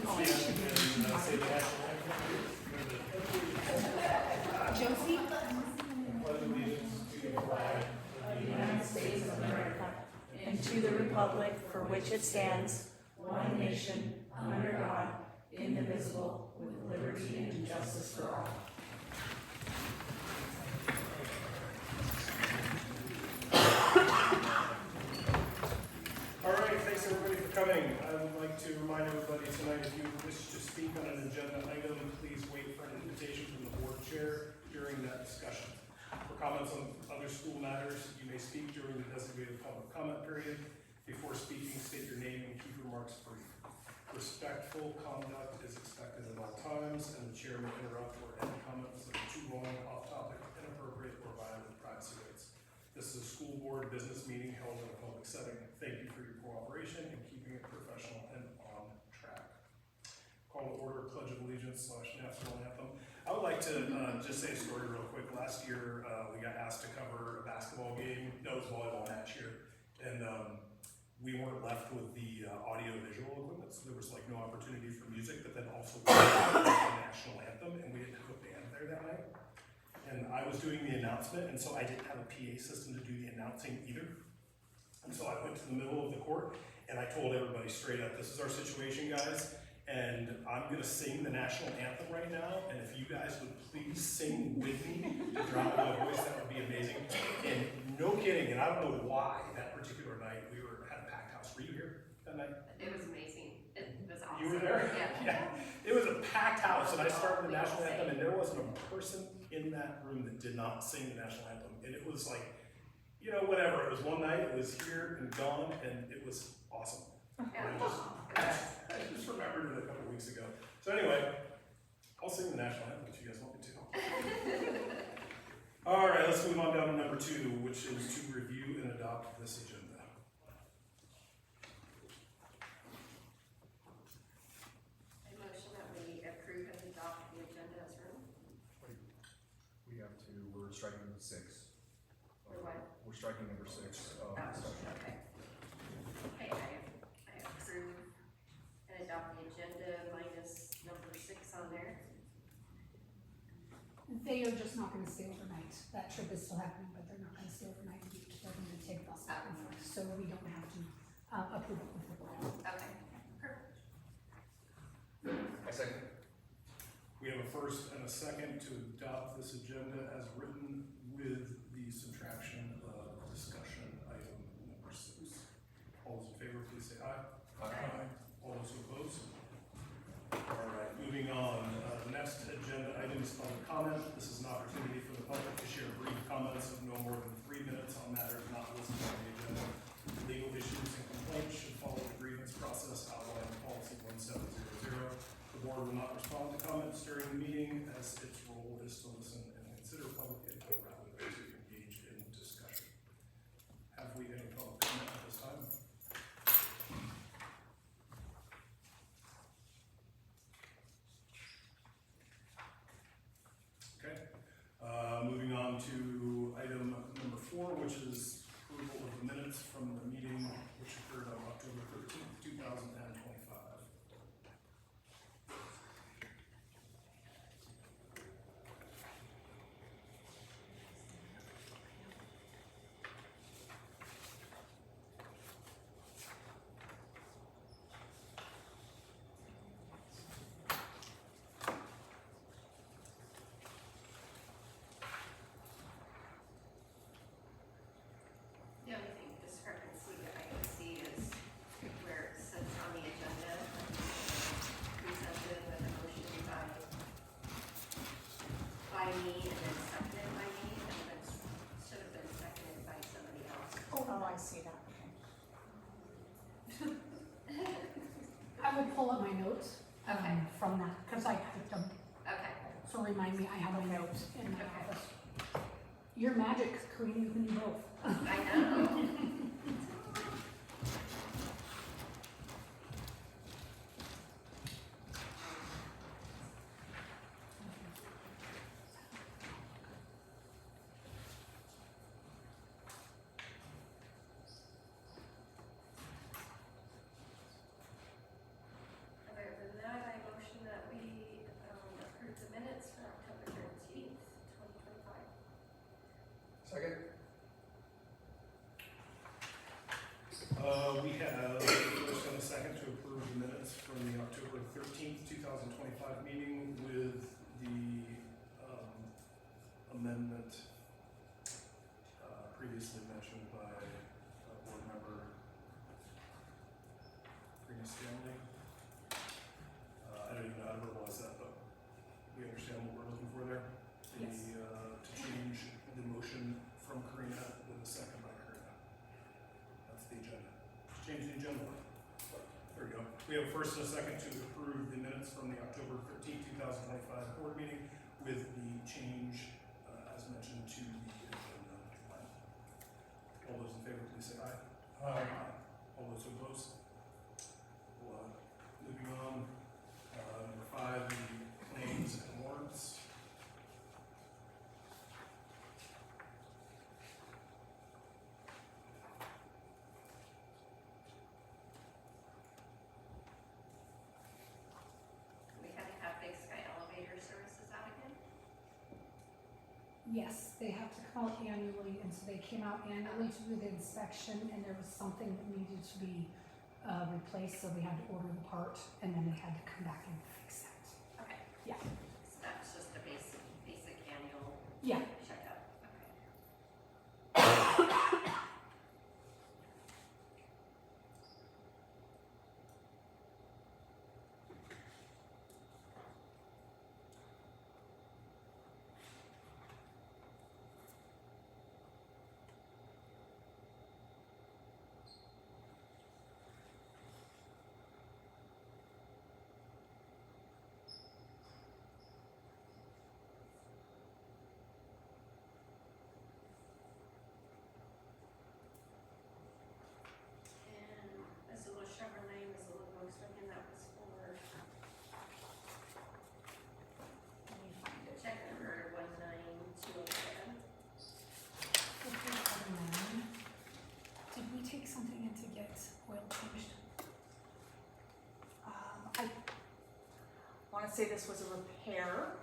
and say the national anthem. Josie? Pledge allegiance to the flag of the United States of America And to the republic for which it stands, one nation, under God, indivisible, with liberty and justice for all. All right, thanks everybody for coming. I would like to remind everybody tonight, if you wish to speak on an agenda item, please wait for an invitation from the board chair during that discussion. For comments on other school matters, you may speak during the designated public comment period. Before speaking, state your name and keep remarks brief. Respectful conduct is expected at all times, and the chair may interrupt or end comments that are too long, off topic, inappropriate, or violate privacy rights. This is a school board business meeting held in a public setting. Thank you for your cooperation in keeping it professional and on track. Call to order Pledge of Allegiance / National Anthem. I would like to just say a story real quick. Last year, we got asked to cover a basketball game. No, it was a volleyball match here. And we weren't left with the audio visual equipment, so there was like no opportunity for music, but then also the national anthem, and we didn't have a band there that night. And I was doing the announcement, and so I didn't have a PA system to do the announcing either. And so I went to the middle of the court, and I told everybody straight up, this is our situation, guys, and I'm gonna sing the national anthem right now, and if you guys would please sing with me to drown my voice, that would be amazing. And no kidding, and I don't know why that particular night we had a packed house. Were you here that night? It was amazing. It was awesome. You were there? Yeah. It was a packed house, and I started the national anthem, and there wasn't a person in that room that did not sing the national anthem. And it was like, you know, whatever. It was one night, it was here and gone, and it was awesome. Yeah. I just remembered it a couple weeks ago. So anyway, I'll sing the national anthem if you guys want me to. All right, let's move on down to number 2, which is to review and adopt this agenda. I motion that we approve and adopt the agenda as written. We're striking number 6. Or what? We're striking number 6. Okay. Okay, I approve and adopt the agenda minus number 6 on there. They are just not gonna stay overnight. That trip is still happening, but they're not gonna stay overnight. They're gonna take bus back and forth, so we don't have to approve it with the board. Okay, perfect. I second. We have a first and a second to adopt this agenda as written with the subtraction of discussion item number 6. All those in favor, please say aye. Aye. All those who oppose? All right, moving on. The next agenda item is public comment. This is an opportunity for the public to share brief comments of no more than 3 minutes on matters not listed on the agenda. Legal issues and complaints should follow the grievance process outlined in policy 1700. The board will not respond to comments during the meeting, as its role is to listen and consider public input rather than to engage in discussion. Have we any public comment at this time? Okay. Moving on to item number 4, which is approval of the minutes from the meeting which occurred on October 13th, 2025. The only thing discrepancy that I can see is where it says on the agenda, presented with a motion by me and then seconded by me, and that should have been seconded by somebody else. Oh, I see that, okay. I would pull up my notes Okay. from that, because I typed them. Okay. So remind me, I have my notes in my Okay. office. Your magic, Kareem, you can do both. I know. Other than that, 2025 meeting with the amendment previously mentioned by board member Rena Stanley. I don't even know how to verbalize that, but we understand what we're looking for there. Yes. To change the motion from Karina with a second by Karina. That's the agenda. Change the agenda. There we go. We have a first and a second to approve the minutes from the October 13, 2025 board meeting with the change, as mentioned, to the agenda. All those in favor, please say aye. Aye. All those opposed? Moving on, number 5, the claims and warrants. We had to have Big Sky Elevator Services out again? Yes, they have to come out annually, and so they came out annually to do the inspection, and there was something that needed to be replaced, so we had to order the part, and then they had to come back and fix that. Okay. Yeah. So that's just a basic annual Yeah, checkup, okay. And Missoula Chevrolet, Missoula Volkswagen, that was for Let me find it. check number 19207. Did we take something in to get oil changed? I wanna say this was a repair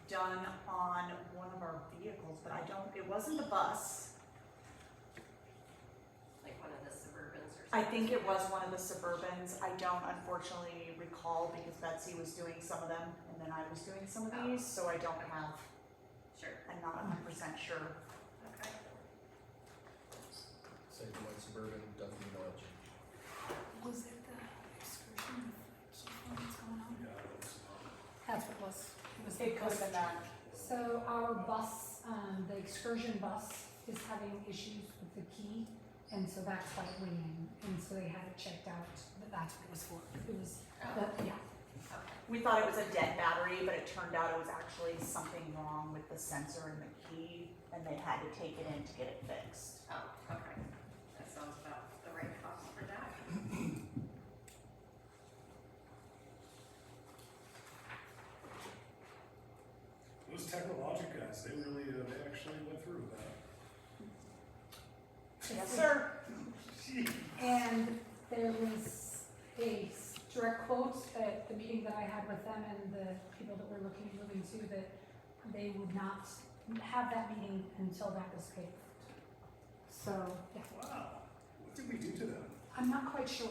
done on one of our vehicles, but it wasn't the bus. Like one of the Suburbans or something? I think it was one of the Suburbans. I don't unfortunately recall because Betsy was doing some of them and then I was doing some of these, so I don't have, Sure, I'm not 100% sure. okay. Same white Suburban, Duffy Village. Was it the excursion? What's going on? Yeah, that was, That's what it was. Was the It could have been that. So our bus, the excursion bus is having issues with the key, and so that's why it went in, and so they had it checked out, but that's what it was for. It was, yeah. Okay, We thought it was a dead battery, but it turned out it was actually something wrong with the sensor in the key, and they had to take it in to get it fixed. oh, okay. That sounds about the right cost for that. those Technologic guys, they really, they actually went through with that. Yes, sir. And there was a direct quote at the meeting that I had with them and the people that we're moving to, that they would not have that meeting until that was paid. So, yeah, Wow, what did we do to them? I'm not quite sure,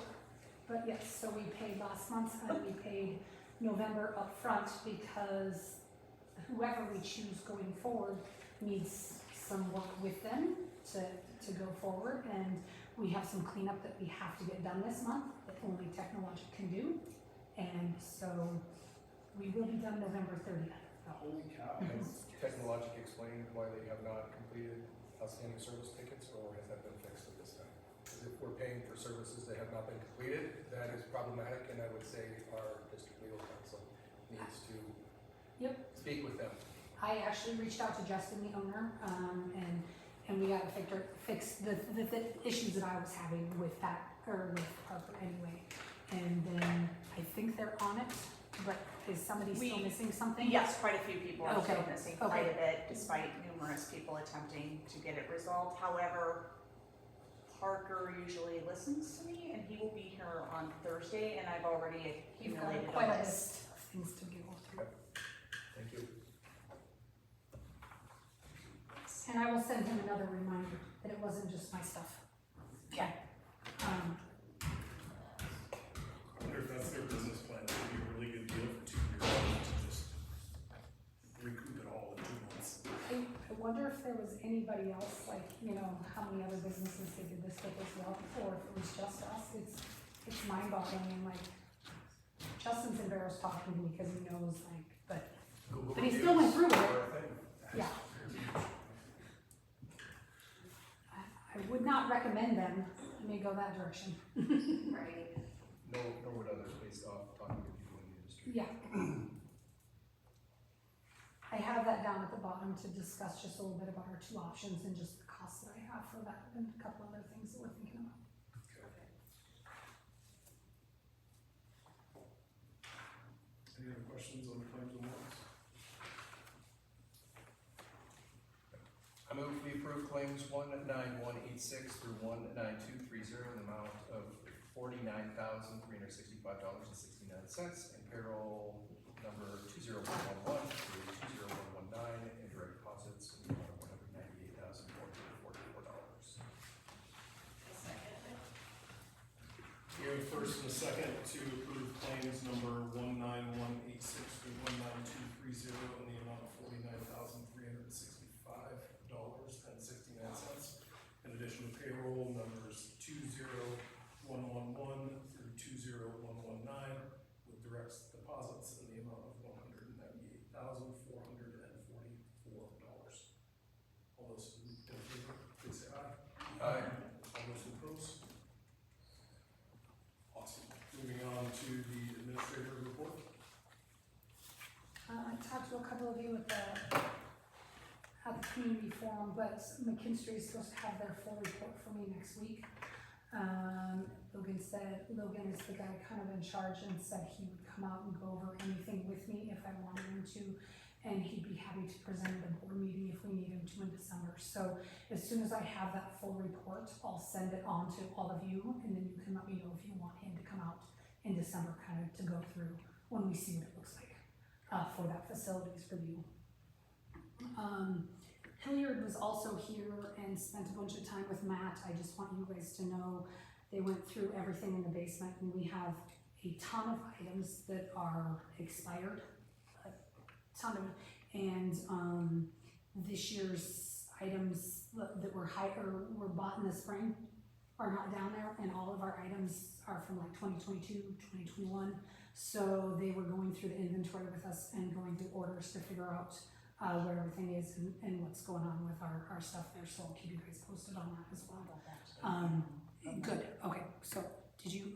but yes, so we paid last month and we paid November upfront because whoever we choose going forward needs some work with them to go forward, and we have some cleanup that we have to get done this month that only Technologic can do, and so we will be done November 30th. Holy cow. Has Technologic explained why they have not completed outstanding service tickets, or has that been fixed at this time? Because if we're paying for services that have not been completed, that is problematic, and I would say our district legal counsel needs to speak with them. I actually reached out to Justin, the owner, and we got to fix the issues that I was having with that, or with Harper anyway. And then I think they're on it, but is somebody still missing something? Yes, quite a few people are still Okay, missing okay. quite a bit, despite numerous people attempting to get it resolved. However, Parker usually listens to me, and he will be here on Thursday, and I've already You've got accumulated quite a a list. list of things to go through. Thank you. And I will send him another reminder that it wasn't just my stuff. Okay. I wonder if that's their business plan, it would be a really good deal for 2 years. if there was anybody else, like, you know, how many other businesses they did this with as well, or if it was just us. It's mind-boggling, and like, Justin's embarrassed talking to me because he knows, like, Google But he still went through with it. reviews are a thing. yeah. I would not recommend them, let me go that direction. Right. Nor would others based off talking to people in the industry. Yeah. I have that down at the bottom to discuss just a little bit about our two options and just the costs that I have for that and a couple other things that we're thinking about. Any other questions on the claims and warrants? I move we approve claims 19186 through 19230 in the amount of $49,365.69, and payroll number 20111 through 20119, and direct deposits in the amount of $198,444. Second. We have a first and a second to approve claims number 19186 through 19230 in the amount of $49,365.69. In addition to payroll numbers 20111 through 20119 with direct deposits in the amount of $198,444. All those in favor, please say aye. Aye. All those opposed? Awesome. Moving on to the administrator report. I talked to a couple of you at the community forum, but McKinstry is supposed to have their full report for me next week. Logan is the guy kind of in charge and said he would come out and go over anything with me if I wanted him to, and he'd be happy to present at a board meeting if we need him to in December. So as soon as I have that full report, I'll send it on to all of you, and then you can let me know if you want him to come out in December, kind of to go through when we see what it looks like for that facilities review. Hilliard was also here and spent a bunch of time with Matt. I just want you guys to know they went through everything in the basement, and we have a ton of items that are expired, a ton of, and this year's items that were were bought in the spring are not down there, and all of our items are from like 2022, 2021. So they were going through the inventory with us and going through orders to figure out where everything is and what's going on with our stuff there, so I'll keep you guys posted on that as well. Good, okay, so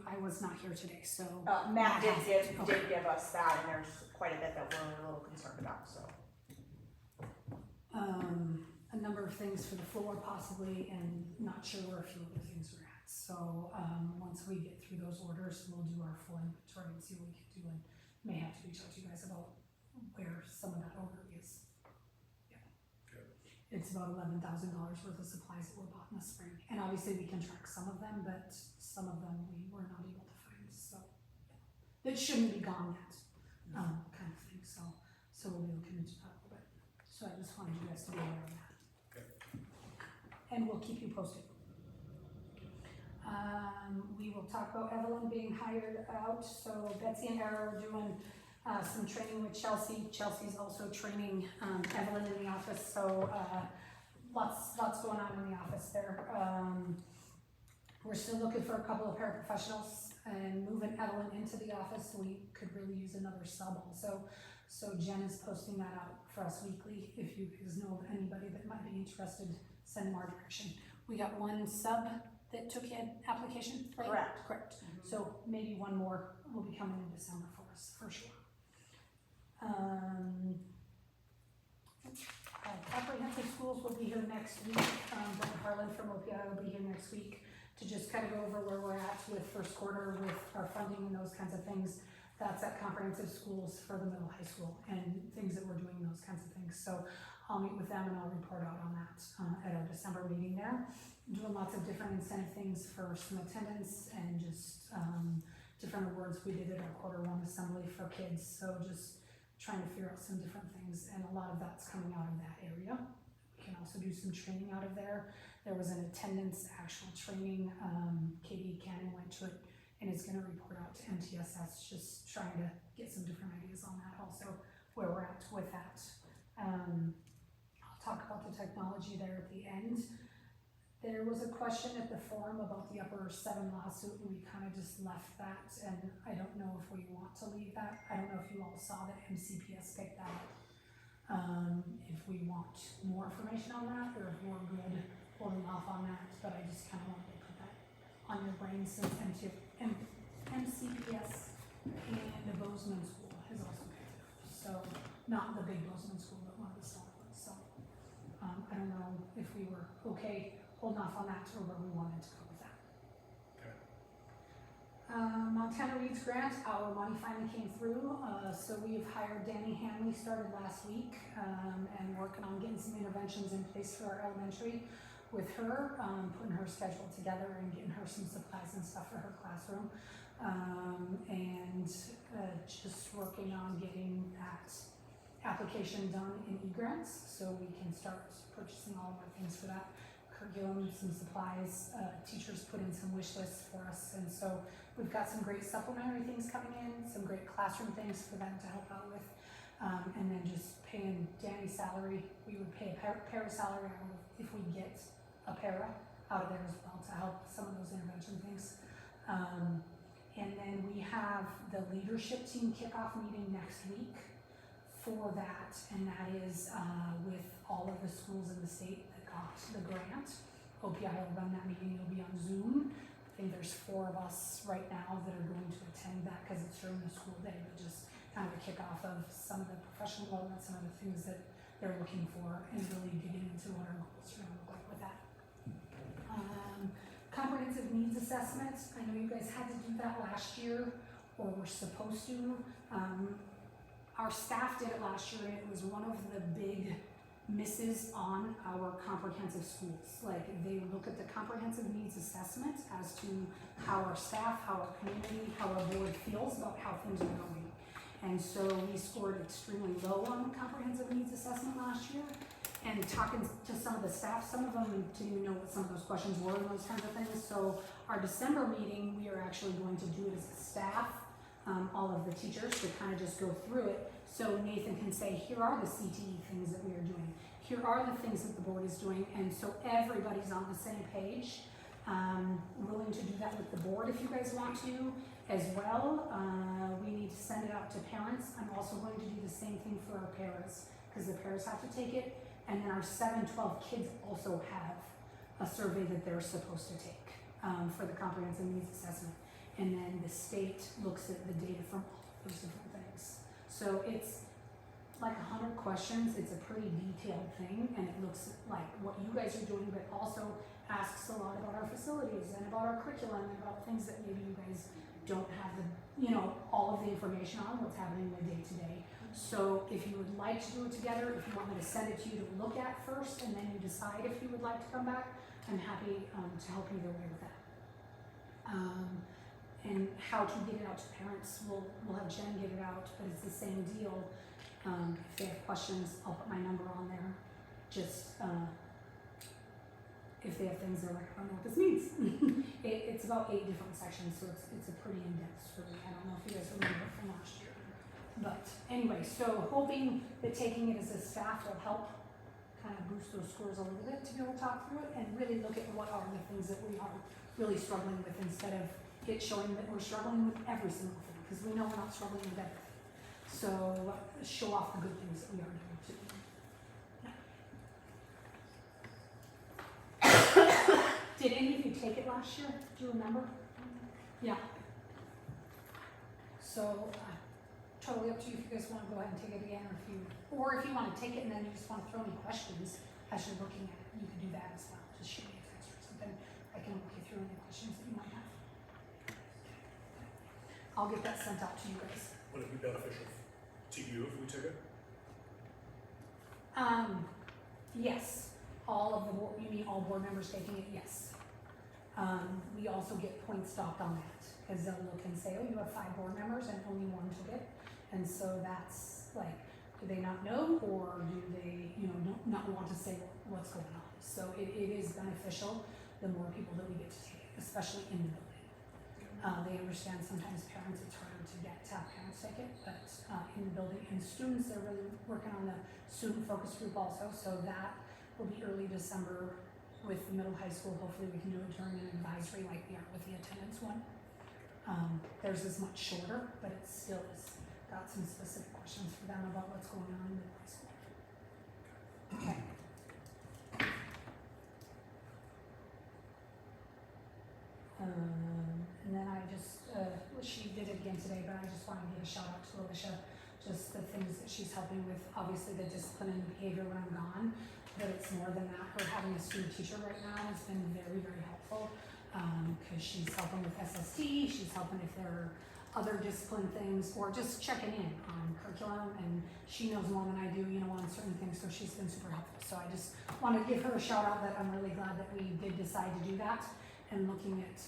I was not here today, so. Matt did Okay. give us that, and there's quite a bit that we're a little concerned about, so. A number of things for the floor possibly, and not sure where a few other things are at. So, once we get through those orders, we'll do our full inventory and see what we can do, and may have to reach out to you guys about where some of that order is. It's about $11,000 worth of supplies that were bought in the spring. And obviously we can track some of them, but some of them we were not able to find, so. That shouldn't be gone yet, kind of thing, so we'll be looking into that a little bit. So I just wanted you guys to be aware of that. Okay. And we'll keep you posted. We will talk about Evelyn being hired out, so Betsy and Era are doing some training with Chelsea. Chelsea's also training Evelyn in the office, so lots going on in the office there. We're still looking for a couple of paraprofessionals, and moving Evelyn into the office, we could really use another sub also. So Jen is posting that out for us weekly. If you guys know of anybody that might be interested, send them our direction. We got one sub that took in application, right? Correct. Mm-hmm. So maybe one more will be coming in December for us, for sure. Comprehensive schools will be here next week. Brent Harlan from OPI will be here next week to just kind of go over where we're at with first quarter with our funding and those kinds of things. That's at comprehensive schools for the middle high school and things that we're doing, those kinds of things. So I'll meet with them and I'll report out on that at our December meeting there. Doing lots of different incentive things for some attendance and just different awards we did at our Q1 assembly for kids. So just trying to figure out some different things, and a lot of that's coming out of that area. We can also do some training out of there. There was an attendance actual training. Katie Cannon went to it and is going to report out to MTSS, just trying to get some different ideas on that also, where we're at with that. I'll talk about the technology there at the end. There was a question at the forum about the upper 7 lawsuit, and we kind of just left that, and I don't know if we want to leave that. I don't know if you all saw that MCPS picked that up. If we want more information on that, or if we're good holding off on that, but I just kind of wanted to put that on your brain since MCPS and the Bozeman School has also picked it up. So, not the big Bozeman School, but one of the small ones. So, I don't know if we were okay holding off on that or where we wanted to go with that. Okay. Montana Reads Grant, our money finally came through, so we've hired Danny Hanley, started last week, and working on getting some interventions in place for our elementary with her, putting her schedule together and getting her some supplies and stuff for her classroom, and just working on getting that application done in eGrants, so we can start purchasing all of our things for that. Curriculum, some supplies, teachers put in some wish lists for us, and so we've got some great supplementary things coming in, some great classroom things for them to help out with, and then just paying Danny's salary. We would pay a para salary if we get a para out of there as well to help some of those intervention things. And then we have the leadership team kickoff meeting next week for that, and that is with all of the schools in the state that got the grant. OPI will run that meeting, it'll be on Zoom. I think there's 4 of us right now that are going to attend that because it's during the school day, but just kind of a kickoff of some of the professional development, some of the things that they're looking for, and really digging into what our goals are gonna look like with that. Comprehensive needs assessments, I know you guys had to do that last year, or were supposed to. Our staff did it last year, and it was one of the big misses on our comprehensive schools. Like, they look at the comprehensive needs assessment as to how our staff, how our community, how our board feels about how things are going. And so we scored extremely low on the comprehensive needs assessment last year. And talking to some of the staff, some of them didn't even know what some of those questions were and those kinds of things. So our December meeting, we are actually going to do it as a staff, all of the teachers, to kind of just go through it. So Nathan can say, here are the CTE things that we are doing. Here are the things that the board is doing. And so everybody's on the same page. Willing to do that with the board if you guys want to as well. We need to send it out to parents. I'm also going to do the same thing for our paras, because the paras have to take it. And then our 7-12 kids also have a survey that they're supposed to take for the comprehensive needs assessment. And then the state looks at the data from all of those different things. So it's like 100 questions. It's a pretty detailed thing, and it looks like what you guys are doing, but also asks a lot about our facilities and about our curriculum and about things that maybe you guys don't have the, all of the information on what's happening in the day to day. So if you would like to do it together, if you want me to send it to you to look at first, and then you decide if you would like to come back, I'm happy to help either way with that. And how to get it out to parents, we'll have Jen get it out, but it's the same deal. If they have questions, I'll put my number on there. Just if they have things they're like, I don't know what this means. It's about 8 different sections, so it's a pretty in-depth survey. I don't know if you guys remember it from last year. But anyway, so hoping that taking it as a staff will help kind of boost those scores a little bit to be able to talk through it and really look at what are the things that we are really struggling with, instead of it showing that we're struggling with every single thing, because we know we're not struggling with everything. So show off the good things that we are doing too. Yeah. Did any of you take it last year? Do you remember? Yeah. So totally up to you if you guys want to go ahead and take it again, or if you want to take it and then you just want to throw any questions as you're looking at it, you can do that as well. Just shoot me a text or something. I can walk you through any questions that you might have. I'll get that sent out to you guys. Would it be beneficial to you if we took it? Yes. All of the board, you mean all board members taking it? Yes. We also get points docked on that, because they'll look and say, oh, you have 5 board members and only 1 took it. And so that's like, do they not know, or do they, not want to say what's going on? So it is beneficial the more people that we get to take it, especially in the building. They understand sometimes parents, it's harder to have parents take it, but in the building, and students, they're really working on the student focus group also, so that will be early December with the middle high school. Hopefully we can do it during an advisory like we are with the attendance one. Theirs is much shorter, but it still is got some specific questions for them about what's going on in middle high school. Okay. And then I just, she did it again today, but I just wanted to give a shout out to Alicia, just the things that she's helping with, obviously the discipline and behavior when I'm gone, but it's more than that. Her having a student teacher right now has been very, very helpful, because she's helping with SST, she's helping if there are other discipline things, or just checking in on curriculum, and she knows more than I do, you know, on certain things, so she's been super helpful. So I just wanted to give her a shout out that I'm really glad that we did decide to do that. And looking at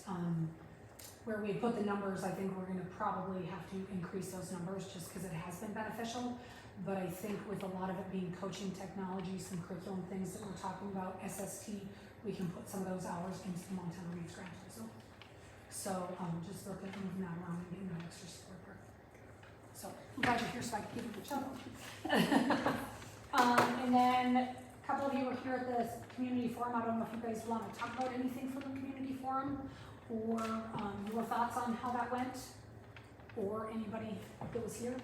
where we put the numbers, I think we're gonna probably have to increase those numbers just because it has been beneficial. But I think with a lot of it being coaching technology, some curriculum things that we're talking about, SST, we can put some of those hours into the Montana Reads grant also. So just look at moving that around and getting that extra support there. So I'm glad you're here so I can give you a shout out. And then a couple of you were here at the community forum. I don't know if you guys want to talk about anything from the community forum or your thoughts on how that went, or anybody that was here.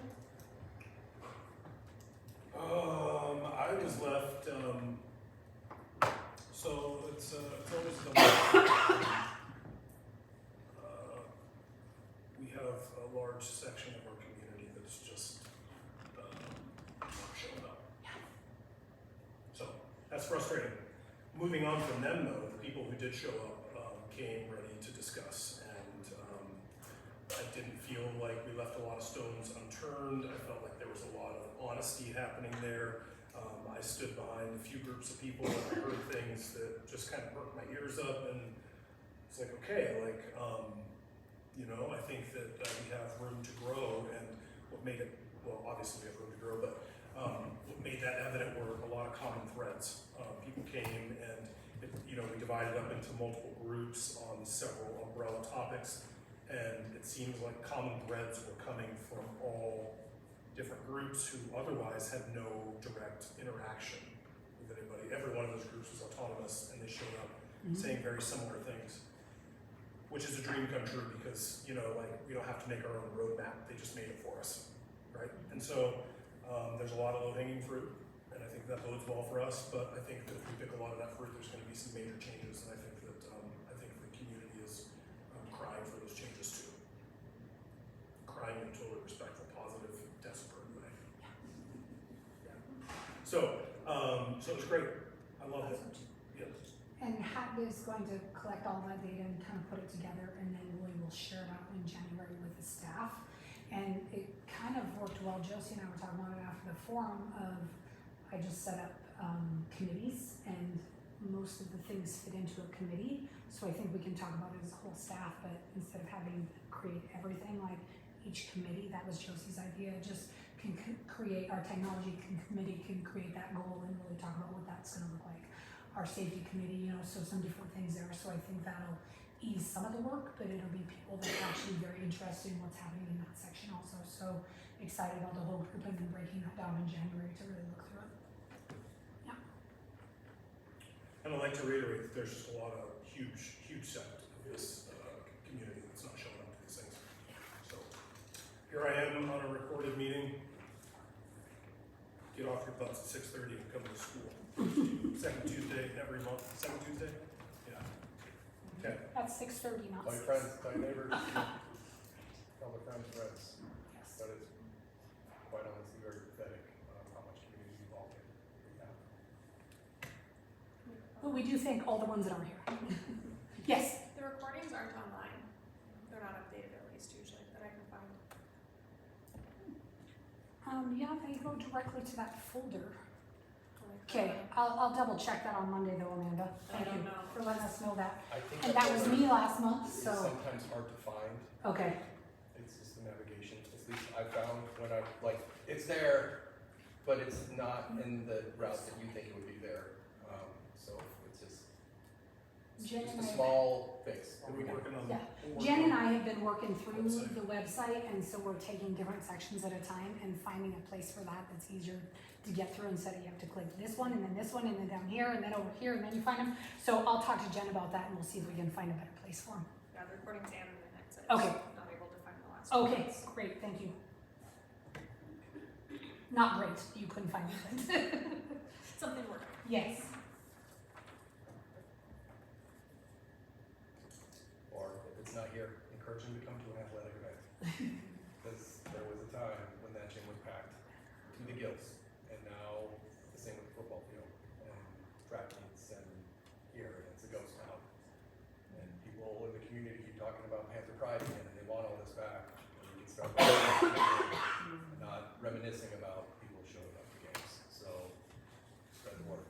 I was left, so it's always the, we have a large section of our community that's just, not showing up. So, that's frustrating. Moving on from them though, the people who did show up, came ready to discuss, and, I didn't feel like we left a lot of stones unturned. I felt like there was a lot of honesty happening there. I stood behind a few groups of people and I heard things that just kind of perked my ears up, and it's like, okay, like, you know, I think that we have room to grow, and what made it, well, obviously we have room to grow, but what made that evident were a lot of common threads. People came and, you know, we divided up into multiple groups on several umbrella topics, and it seems like common threads were coming from all different groups who otherwise had no direct interaction with anybody. Every one of those groups was autonomous, and they showed up saying very similar things, which is a dream come true because, you know, like, we don't have to make our own roadmap, they just made it for us, right? And so there's a lot of low-hanging fruit, and I think that bodes well for us, but I think that if we pick a lot of that fruit, there's gonna be some major changes, and I think that the community is crying for those changes too. Crying in a totally respectful, positive, desperate way. Yeah. So it was great. I loved it. Yeah. And HAT is going to collect all that data and kind of put it together, and then we will share it out in January with the staff. And it kind of worked well. Josie and I were talking about it after the forum of, I just set up committees, and most of the things fit into a committee. So I think we can talk about it as a whole staff, but instead of having to create everything, like each committee, that was Josie's idea, just can create, our technology committee can create that goal and really talk about what that's gonna look like. Our safety committee, you know, so some different things there. So I think that'll ease some of the work, but it'll be people that are actually very interested in what's happening in that section also. So excited about the whole group and then breaking that down in January to really look through it. Yeah. And I'd like to reiterate that there's just a lot of huge sect of this community that's not showing up to these things. So here I am on a recorded meeting. Get off your butts at 6:30 and come to school. Second Tuesday every month. Second Tuesday? Yeah. Okay. That's 6:30, not Tell your 6. friends, tell your neighbors, tell the friends. Yes. That is quite honestly very pathetic, how much community involvement we have. But we do thank all the ones that are here. Yes. The recordings aren't online. They're not updated, at least usually, that I can find. Yeah, they go directly to that folder. Like, Okay, I'll double check that on Monday though, Amanda. I Thank don't you know. for letting us know that. I think And that was folder me last month, is so, sometimes hard to find. okay. It's just the navigation, at least I found when I, like, it's there, but it's not in the route that you think it would be there. So it's just, Jen just and a I- small fix. Are we working on? Yeah. we're Jen and working I have been working through Website. the website, and so we're taking different sections at a time and finding a place for that that's easier to get through instead of you have to click this one and then this one and then down here and then over here and then you find them. So I'll talk to Jen about that and we'll see if we can find a better place for them. Yeah, the recording's and the minutes. Okay. Not able to find the last. Okay, ones. great, thank you. Not great, you couldn't find it. Something worked. Yes. Or if it's not here, encourage them to come to an athletic event. Because there was a time when that gym was packed to the gills, and now the same with the football field, and track meets, and here, and it's a ghost town. And people in the community keep talking about Panther Pride again, and they want all this back. And we can start not reminiscing about people showing up to games, so spread the word.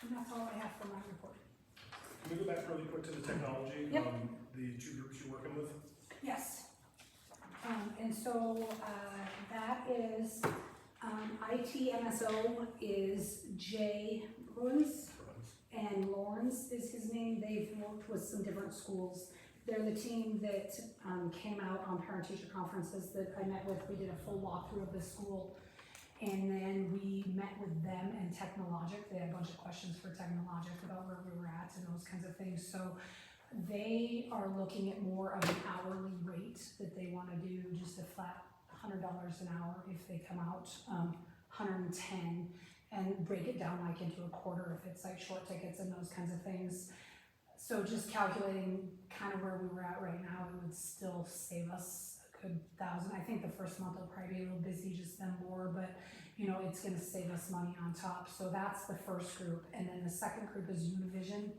And that's all I have for my report. Can we go back really quick to the technology? Yep. The two groups you're working with? Yes. And so, that is, IT MSO is Jay Bruins, and Lawrence is his name. They've worked with some different schools. They're the team that, came out on parent-teacher conferences that I met with. We did a full walkthrough of the school. And then we met with them and Technologic. They had a bunch of questions for Technologic about where we were at and those kinds of things. So they are looking at more of an hourly rate that they wanna do, just a flat $100 an hour if they come out, 110, and break it down like into a quarter if it's like short tickets and those kinds of things. So just calculating kind of where we were at right now, it would still save us a good $1,000. I think the first month will probably be a little busy, just them more, but you know, it's gonna save us money on top. So that's the first group. And then the second group is Univision.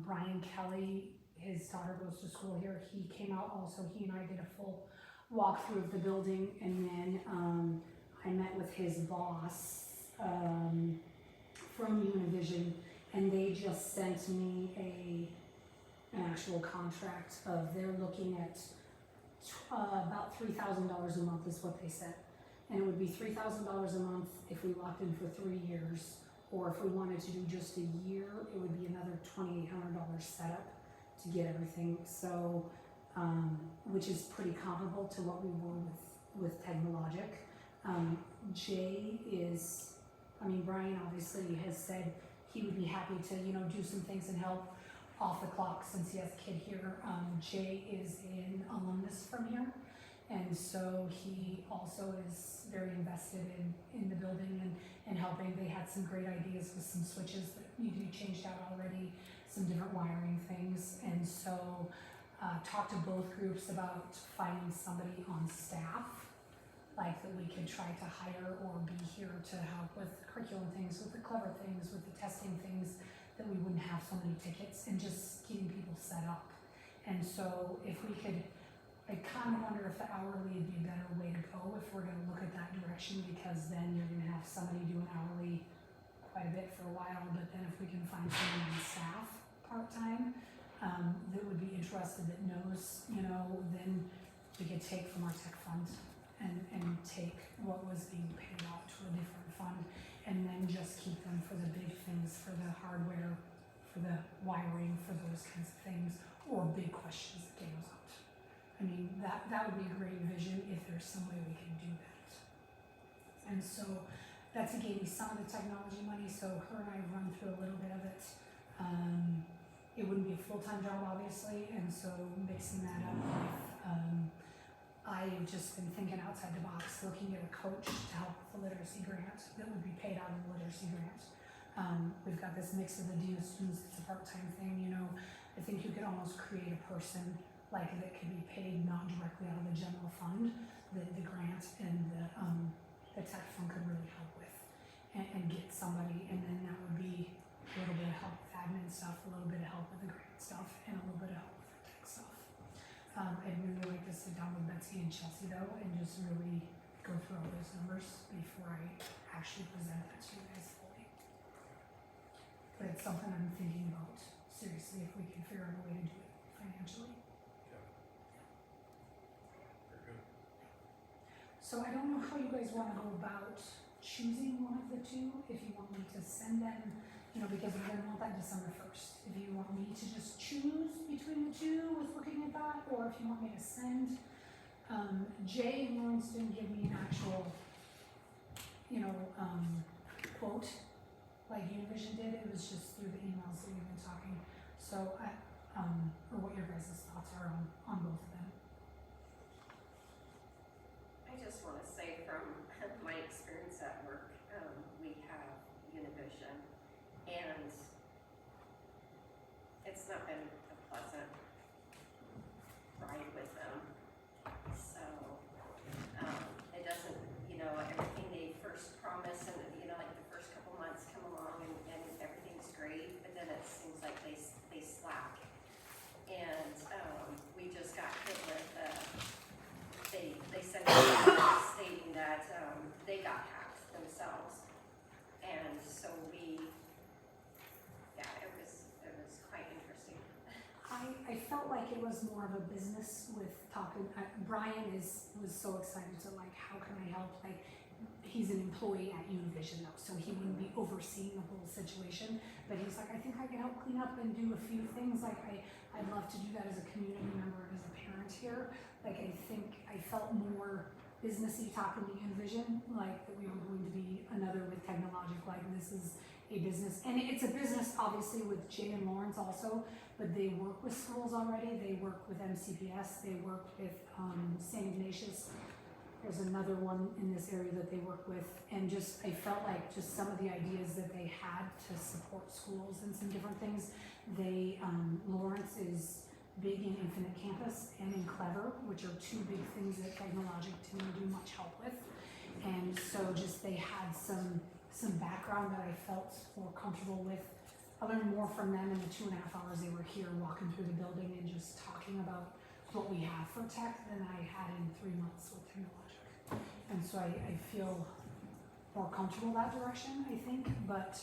Brian Kelly, his daughter goes to school here. He came out also, he and I did a full walkthrough of the building, and then, I met with his boss, from Univision, and they just sent me an actual contract of, they're looking at about $3,000 a month is what they said. And it would be $3,000 a month if we locked in for 3 years, or if we wanted to do just a year, it would be another $2,800 setup to get everything. So, which is pretty comparable to what we were with Technologic. Jay is, Brian obviously has said he would be happy to, do some things and help off the clock since he has a kid here. Jay is an alumnus from here, and so he also is very invested in the building and helping. They had some great ideas with some switches that need to be changed out already, some different wiring things, and so talked to both groups about finding somebody on staff, like that we could try to hire or be here to help with the curriculum things, with the clever things, with the testing things, that we wouldn't have so many tickets, and just getting people set up. And so if we could, I kind of wonder if the hourly would be a better way to go if we're gonna look at that direction, because then you're gonna have somebody doing hourly quite a bit for a while, but then if we can find someone on staff part-time, that would be interested, that knows, then we could take from our tech fund and take what was being paid out to a different fund, and then just keep them for the big things, for the hardware, for the wiring, for those kinds of things, or big questions that goes out. That would be a great vision if there's some way we can do that. And so Betsy gave me some of the technology money, so her and I run through a little bit of it. It wouldn't be a full-time job, obviously, and so mixing that up with, I've just been thinking outside the box, looking at a coach to help with the literacy grant that would be paid out of the literacy grant. We've got this mix of the DU students, it's a part-time thing, I think you could almost create a person like that could be paid not directly out of the general fund, the grant and the tech fund could really help with, and get somebody, and then that would be a little bit of help with admin stuff, a little bit of help with the grant stuff, and a little bit of help with the tech stuff. I'd really like to sit down with Betsy and Chelsea though, and just really go through all those numbers before I actually present that to you guys fully. But it's something I'm thinking about seriously, if we can figure out a way to do it financially. Very good. So I don't know how you guys wanna go about choosing one of the two, if you want me to send them, you know, because we're gonna want that December 1st. If you want me to just choose between the two with looking at that, or if you want me to send, Jay and Lawrence didn't give me an actual, you know, quote, like Univision did, it was just through the emails that we've been talking. So or what your guys' thoughts are on both of them. I just wanna say from my experience at work, we have Univision, and it's not been a pleasant ride with them. So, it doesn't, you know, everything they first promise and, you know, like the first couple months come along and everything's great, but then it seems like they slack. And, we just got hit with, they sent a letter stating that, they got hacked themselves. And so yeah, it was quite interesting. I felt like it was more of a business with talking, Brian was so excited to like, how can I help? Like, he's an employee at Univision though, so he wouldn't be overseeing the whole situation. But he's like, I think I can help clean up and do a few things. Like, I'd love to do that as a community member, as a parent here. Like, I think I felt more businessy talking to Univision, like that we were going to be another with Technologic, like this is a business. And it's a business obviously with Jay and Lawrence also, but they work with schools already. They work with MCPS, they work with St. Ignatius. There's another one in this area that they work with, and just, I felt like just some of the ideas that they had to support schools and some different things. They, Lawrence is big in Infinite Campus and in Clever, which are two big things that Technologic didn't do much help with. And so just they had some background that I felt more comfortable with. I learned more from them in the 2.5 hours they were here walking through the building and just talking about what we have for tech than I had in 3 months with Technologic. And so I feel more comfortable that direction, I think, but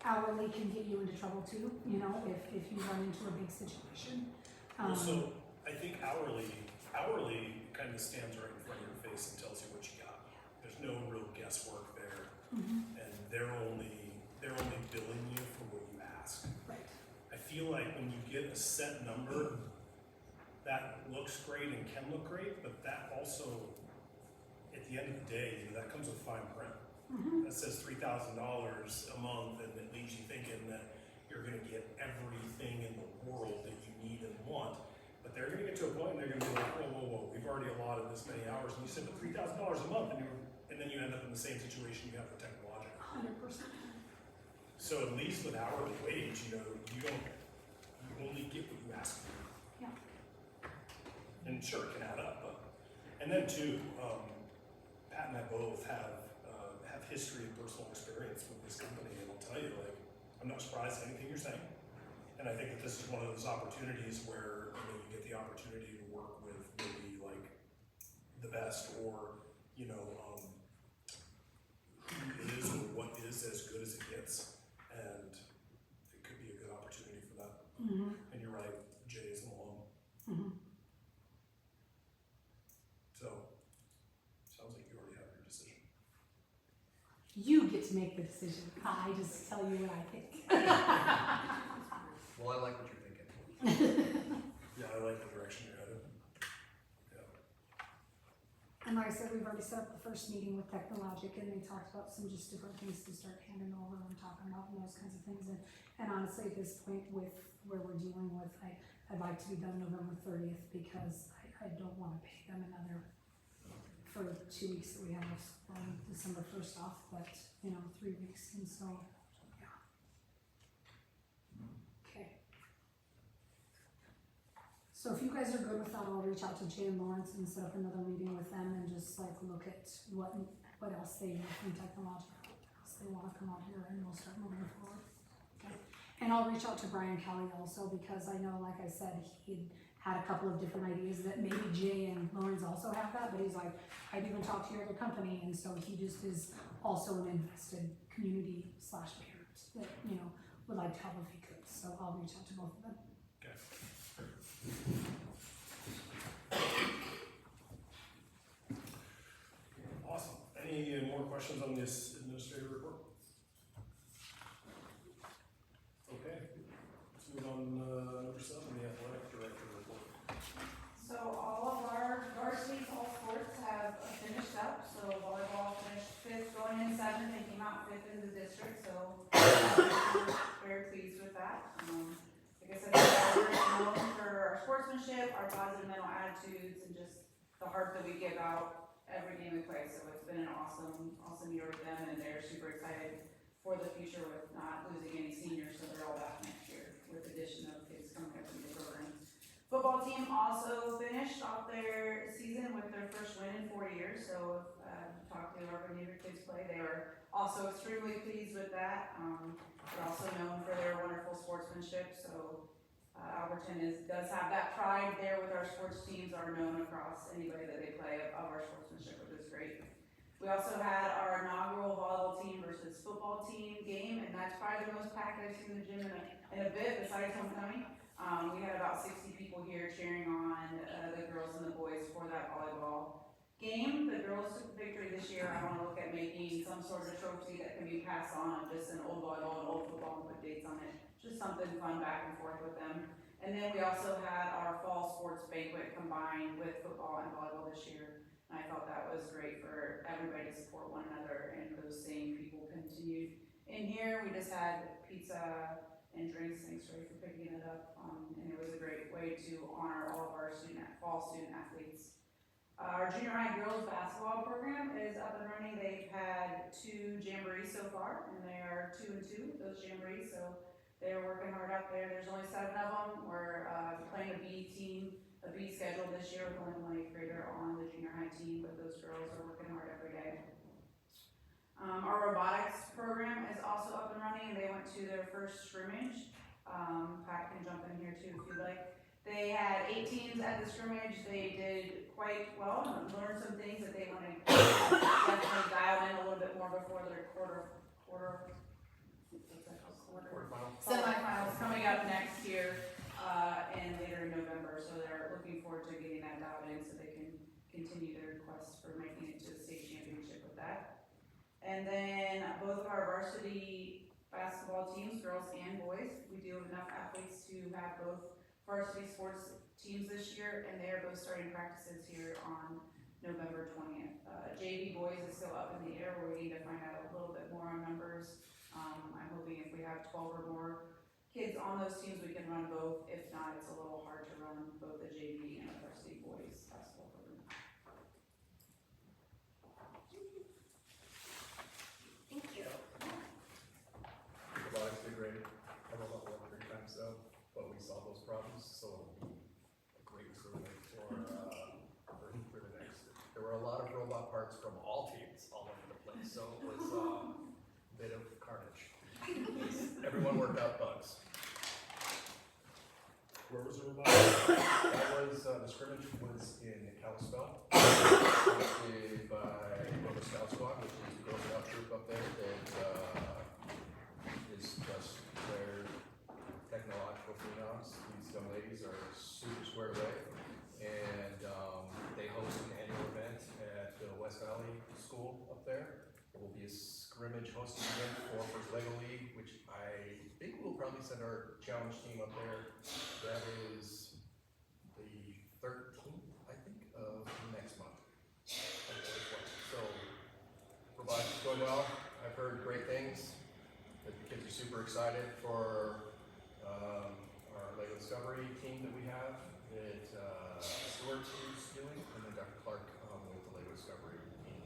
hourly can get you into trouble too, you know, if you run into a big situation. Also, I think hourly kind of stands right in front of your face and tells you what you got. There's no real guesswork there, and they're only billing you for what you ask. Right. I feel like when you get a set number, that looks great and can look great, but that also, at the end of the day, you know, that comes with fine print. That says $3,000 a month, and it leaves you thinking that you're gonna get everything in the world that you need and want. But they're gonna get to a point and they're gonna be like, whoa, we've already allotted this many hours, and you said $3,000 a month, and then you end up in the same situation you have for Technologic. 100%. So at least with hourly wage, you know, you only get what you ask for. Yeah. And sure, it can add up, but, and then too, Pat and I both have history and personal experience with this company, and I'll tell you, like, I'm not surprised at anything you're saying. And I think that this is one of those opportunities where, you know, you get the opportunity to work with maybe like the best, or, you know, who is or what is as good as it gets, and it could be a good opportunity for that. And you're right, Jay isn't alone. So, sounds like you already have your decision. You get to make the decision. I just tell you what I think. Well, I like what you're thinking. Yeah, I like the direction you're headed. Yeah. And like I said, we've already set up the first meeting with Technologic, and they talked about some just different things to start handing over and talking about and those kinds of things. And honestly, at this point with where we're dealing with, I'd like to be done November 30th because I don't want to pay them another for 2 weeks that we have December 1st off, but you know, 3 weeks, and so yeah. Okay. So if you guys are good with that, I'll reach out to Jay and Lawrence and set up another meeting with them and just like look at what else they need from Technologic, what else they want to come out here, and we'll start moving forward. Okay. And I'll reach out to Brian Kelly also, because I know, like I said, he had a couple of different ideas that maybe Jay and Lawrence also have that, but he's like, I'd even talked to your other company, and so he just is also an invested community / parent that, you know, would like to help if he could, so I'll reach out to both of them. Okay. Awesome. Any questions on this administrative report? Okay, let's move on, number 7, the athletic director report. So all of our varsity all sports have finished up, so volleyball finished 5th, going in 7th, and came out 5th in the district, so we're very pleased with that. Like I said, we're known for our sportsmanship, our positive mental attitudes, and just the heart that we give out every game we play, so it's been an awesome year with them, and they're super excited for the future with not losing any seniors, so they're all back next year, with the addition of kids coming up from the program. Football team also finished off their season with their first win in 4 years, so talked to our Neighbor kids play. They were also extremely pleased with that. They're also known for their wonderful sportsmanship, so Alberton does have that pride there with our sports teams, are known across anybody that they play of our sportsmanship, which is great. We also had our inaugural volleyball team versus football team game, and that's probably the most packed I've seen the gym in a bit, besides homecoming. We had about 60 people here cheering on the girls and the boys for that volleyball game. The girls took the victory this year. I want to look at making some sort of trophy that can be passed on of just an old volleyball and old football and put dates on it. Just something fun back and forth with them. And then we also had our fall sports banquet combined with football and volleyball this year. And I thought that was great for everybody to support one another, and those same people continued in here. We just had pizza and drinks, thanks Ray for picking it up, and it was a great way to honor all of our fall student athletes. Our junior high girls basketball program is up and running. They've had 2 jamborees so far, and they are 2-2 those jamborees, so they're working hard out there. There's only 7 of them. We're playing a B schedule this year with only 1 8th grader on the junior high team, but those girls are working hard every day. Our robotics program is also up and running, and they went to their first scrimmage. Pat can jump in here too if you'd like. They had 8 teams at the scrimmage. They did quite well and learned some things that they want to definitely dial in a little bit more before their semifinals coming up next year and later in November. So they're looking forward to getting that dialed in so they can continue their quest for making it to the state championship with that. And then both of our varsity basketball teams, girls and boys, we do have enough athletes to have both varsity sports teams this year, and they are both starting practices here on November 20th. JV boys is still up in the air. We're waiting to find out a little bit more on numbers. I'm hoping if we have 12 or more kids on those teams, we can run both. If not, it's a little hard to run both the JV and the varsity boys basketball program. Thank you. Robotics did great. I don't know about 3 times though, but we solved those problems, so it'll be a great improvement for the next. There were a lot of robot parts from all teams all over the place, so it was a bit of carnage. Everyone worked out bugs. Where was the robot? That was, the scrimmage was in Kalispell, hosted by Nova Scout Squad, which is a Girl Scout troop up there that is just their technological phenoms. These young ladies are super squared away, and they host an annual event at the West Valley School up there. It will be a scrimmage hosting event for First Lego League, which I think we'll probably send our challenge team up there. That is the 13th, I think, of next month. So, robotics is going well. I've heard great things. The kids are super excited for our Lego Discovery team that we have that Stuart is doing, and then Dr. Clark with the Lego Discovery team,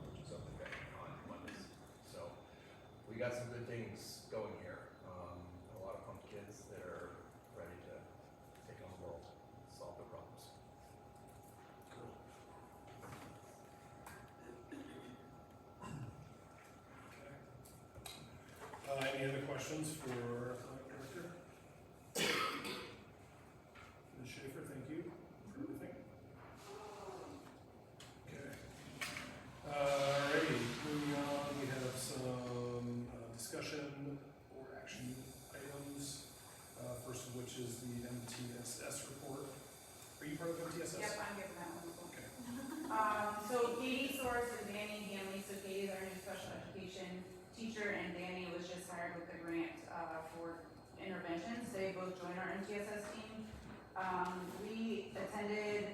which is up in Benton on Mondays. So, we got some good things going here. A lot of pumped kids that are ready to take on the world, solve their problems. Any other questions for athletic director? Ms. Schaefer, thank you for everything. Okay. Alrighty, moving on, we have some discussion or action items. First of which is the MTSS report. Are you part of MTSS? Yep, I'm giving that one. Okay. So Katie Source and Danny Hanley, so Katie's our new teacher, and Danny was just hired with the grant, for interventions. They both joined our MTSS team. We attended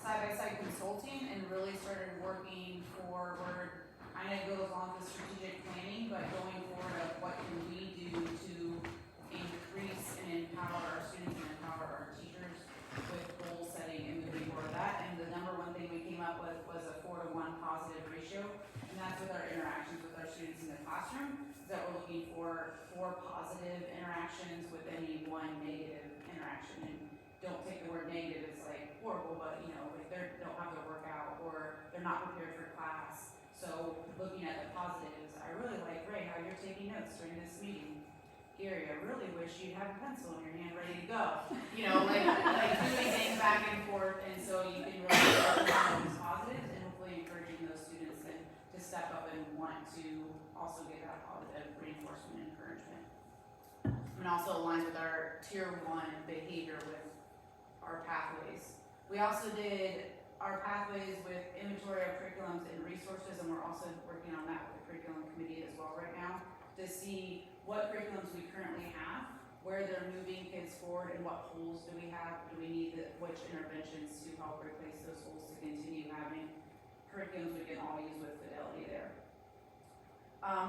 side-by-side consulting and really started working forward, kind of goes along with strategic planning, but going forward of what can we do to increase and empower our students and empower our teachers with goal setting and moving forward that. And the number one thing we came up with was a 4-to-1 positive ratio, and that's with our interactions with our students in the classroom, is that we're looking for 4 positive interactions with any 1 negative interaction. And don't take the word negative as like horrible, but you know, if they don't have their workout or they're not prepared for class. So looking at the positives, I really like, Ray, how you're taking notes during this meeting. Gary, I really wish you'd have a pencil in your hand ready to go. You know, like doing things back and forth, and so you can really focus on those positives and hopefully encouraging those students then to step up and want to also get that positive reinforcement and encouragement. And also aligns with our tier 1 behavior with our pathways. We also did our pathways with inventory of curriculums and resources, and we're also working on that with the curriculum committee as well right now to see what curriculums we currently have, where they're moving kids forward, and what holes do we have, do we need which interventions to help replace those holes to continue having curriculums we can all use with fidelity there.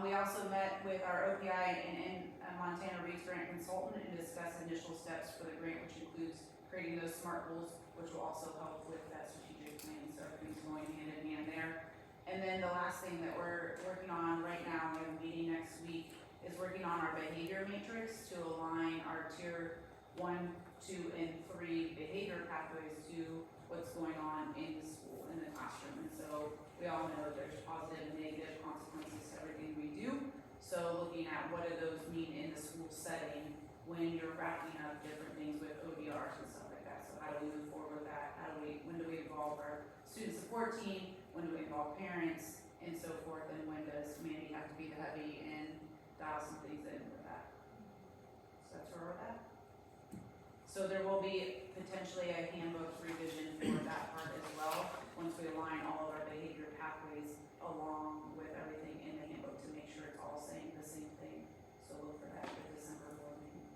We also met with our OPI and Montana Reads grant consultant and discussed initial steps for the grant, which includes creating those SMART goals, which will also help with that strategic plan, so everything's going hand in hand there. And then the last thing that we're working on right now, we have a meeting next week, is working on our behavior matrix to align our tier 1, 2, and 3 behavior pathways to what's going on in the school, in the classroom. And so we all know there's positive and negative consequences to everything we do. So looking at what do those mean in the school setting when you're wrapping up different things with ODRs and stuff like that. So how do we move forward with that? When do we involve our student support team? When do we involve parents and so forth? And when does Mandy have to be the heavy and dial some things in with that? So that's where we're at. So there will be potentially a handbook revision for that part as well, once we align all of our behavior pathways along with everything in the handbook to make sure it's all saying the same thing. So look for that at the December board meeting.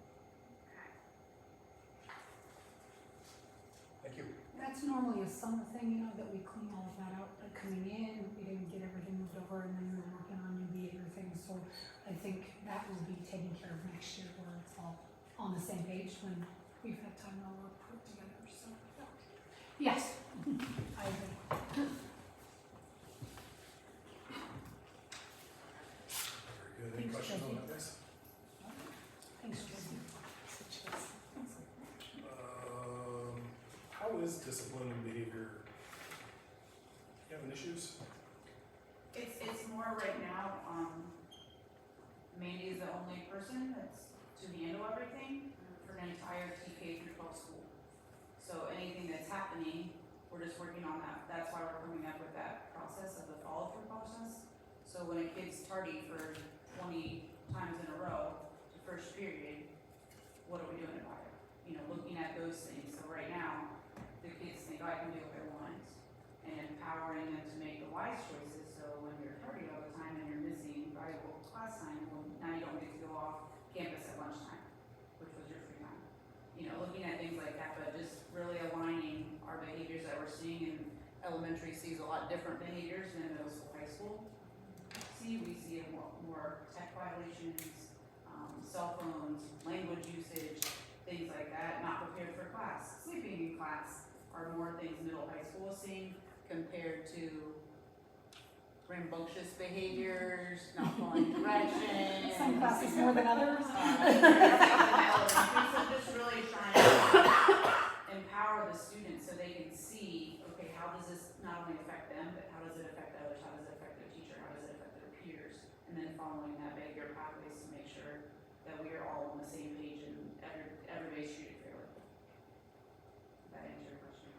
Thank you. That's normally a summer thing, you know, that we clean all of that out, like coming in, we didn't get everything moved over, and then we're working on new behavior things, so I think that will be taken care of next year, where it's all on the same page when we've had time all work put together, so. Yes, I agree. Very good. Any Thanks, questions on Jesse. that, guys? Thanks, Jesse. How is discipline and behavior? You having issues? It's more right now, Mandy is the only person that's to handle everything for an entire TK through 12 school. So anything that's happening, we're just working on that. That's why we're coming up with that process of the follow-through process. So when a kid's tardy for 20 times in a row, the first period, what are we doing about it? You know, looking at those things. So right now, the kids think, oh, I can do what I want, and empowering them to make the wise choices. So when you're tardy all the time and you're missing valuable class time, well, now you don't get to go off campus at lunchtime, which was your free time. You know, looking at things like that, but just really aligning our behaviors that we're seeing in elementary sees a lot different behaviors than middle school, high school. We see more tech violations, cell phones, language usage, things like that, not prepared for class, sleeping in class are more things middle high school is seeing compared to rambunctious behaviors, not following directions. Some classes more than others. So just really trying to empower the students so they can see, okay, how does this not only affect them, but how does it affect others? How does it affect their teacher? How does it affect their peers? And then following that behavior pathways to make sure that we are all on the same page and everybody's treated fairly. Did that answer your question?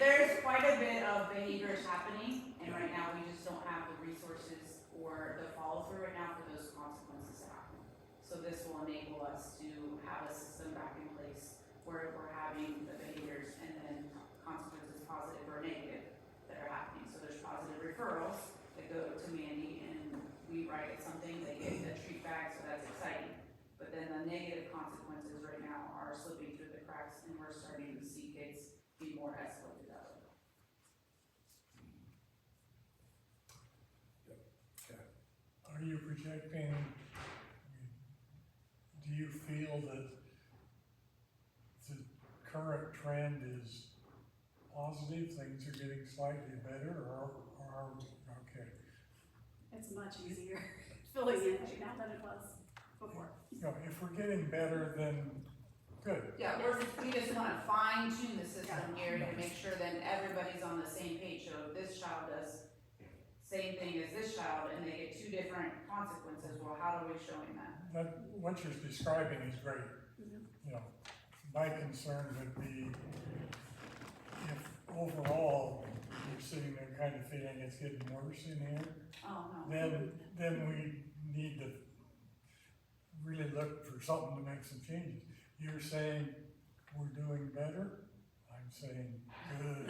There's quite a bit of behaviors happening, and right now we just don't have the resources or the follow through right now for those consequences to happen. So this will enable us to have a system back in place where we're having the behaviors and then consequences, positive or negative, that are happening. So there's referrals that go to Mandy, and we write something, they get a treat bag, so that's exciting. But then the negative consequences right now are slipping through the cracks, and we're starting to see kids be more escalated out of it. Are you projecting, do you feel that the current trend is positive, things are getting slightly better, or are we, okay? It's much easier filling in right now than it was before. You know, if we're getting better, then good. Yeah, we just wanna fine tune the system here to make sure that everybody's on the same page, so if this child does same thing as this child and they get two different consequences, well, how do we show him that? That, what you're describing is great. You know, my concern would be if overall you're sitting there kind of feeling it's getting worse in here, Oh, no. then we need to really look for something to make some changes. You're saying we're doing better, I'm saying good.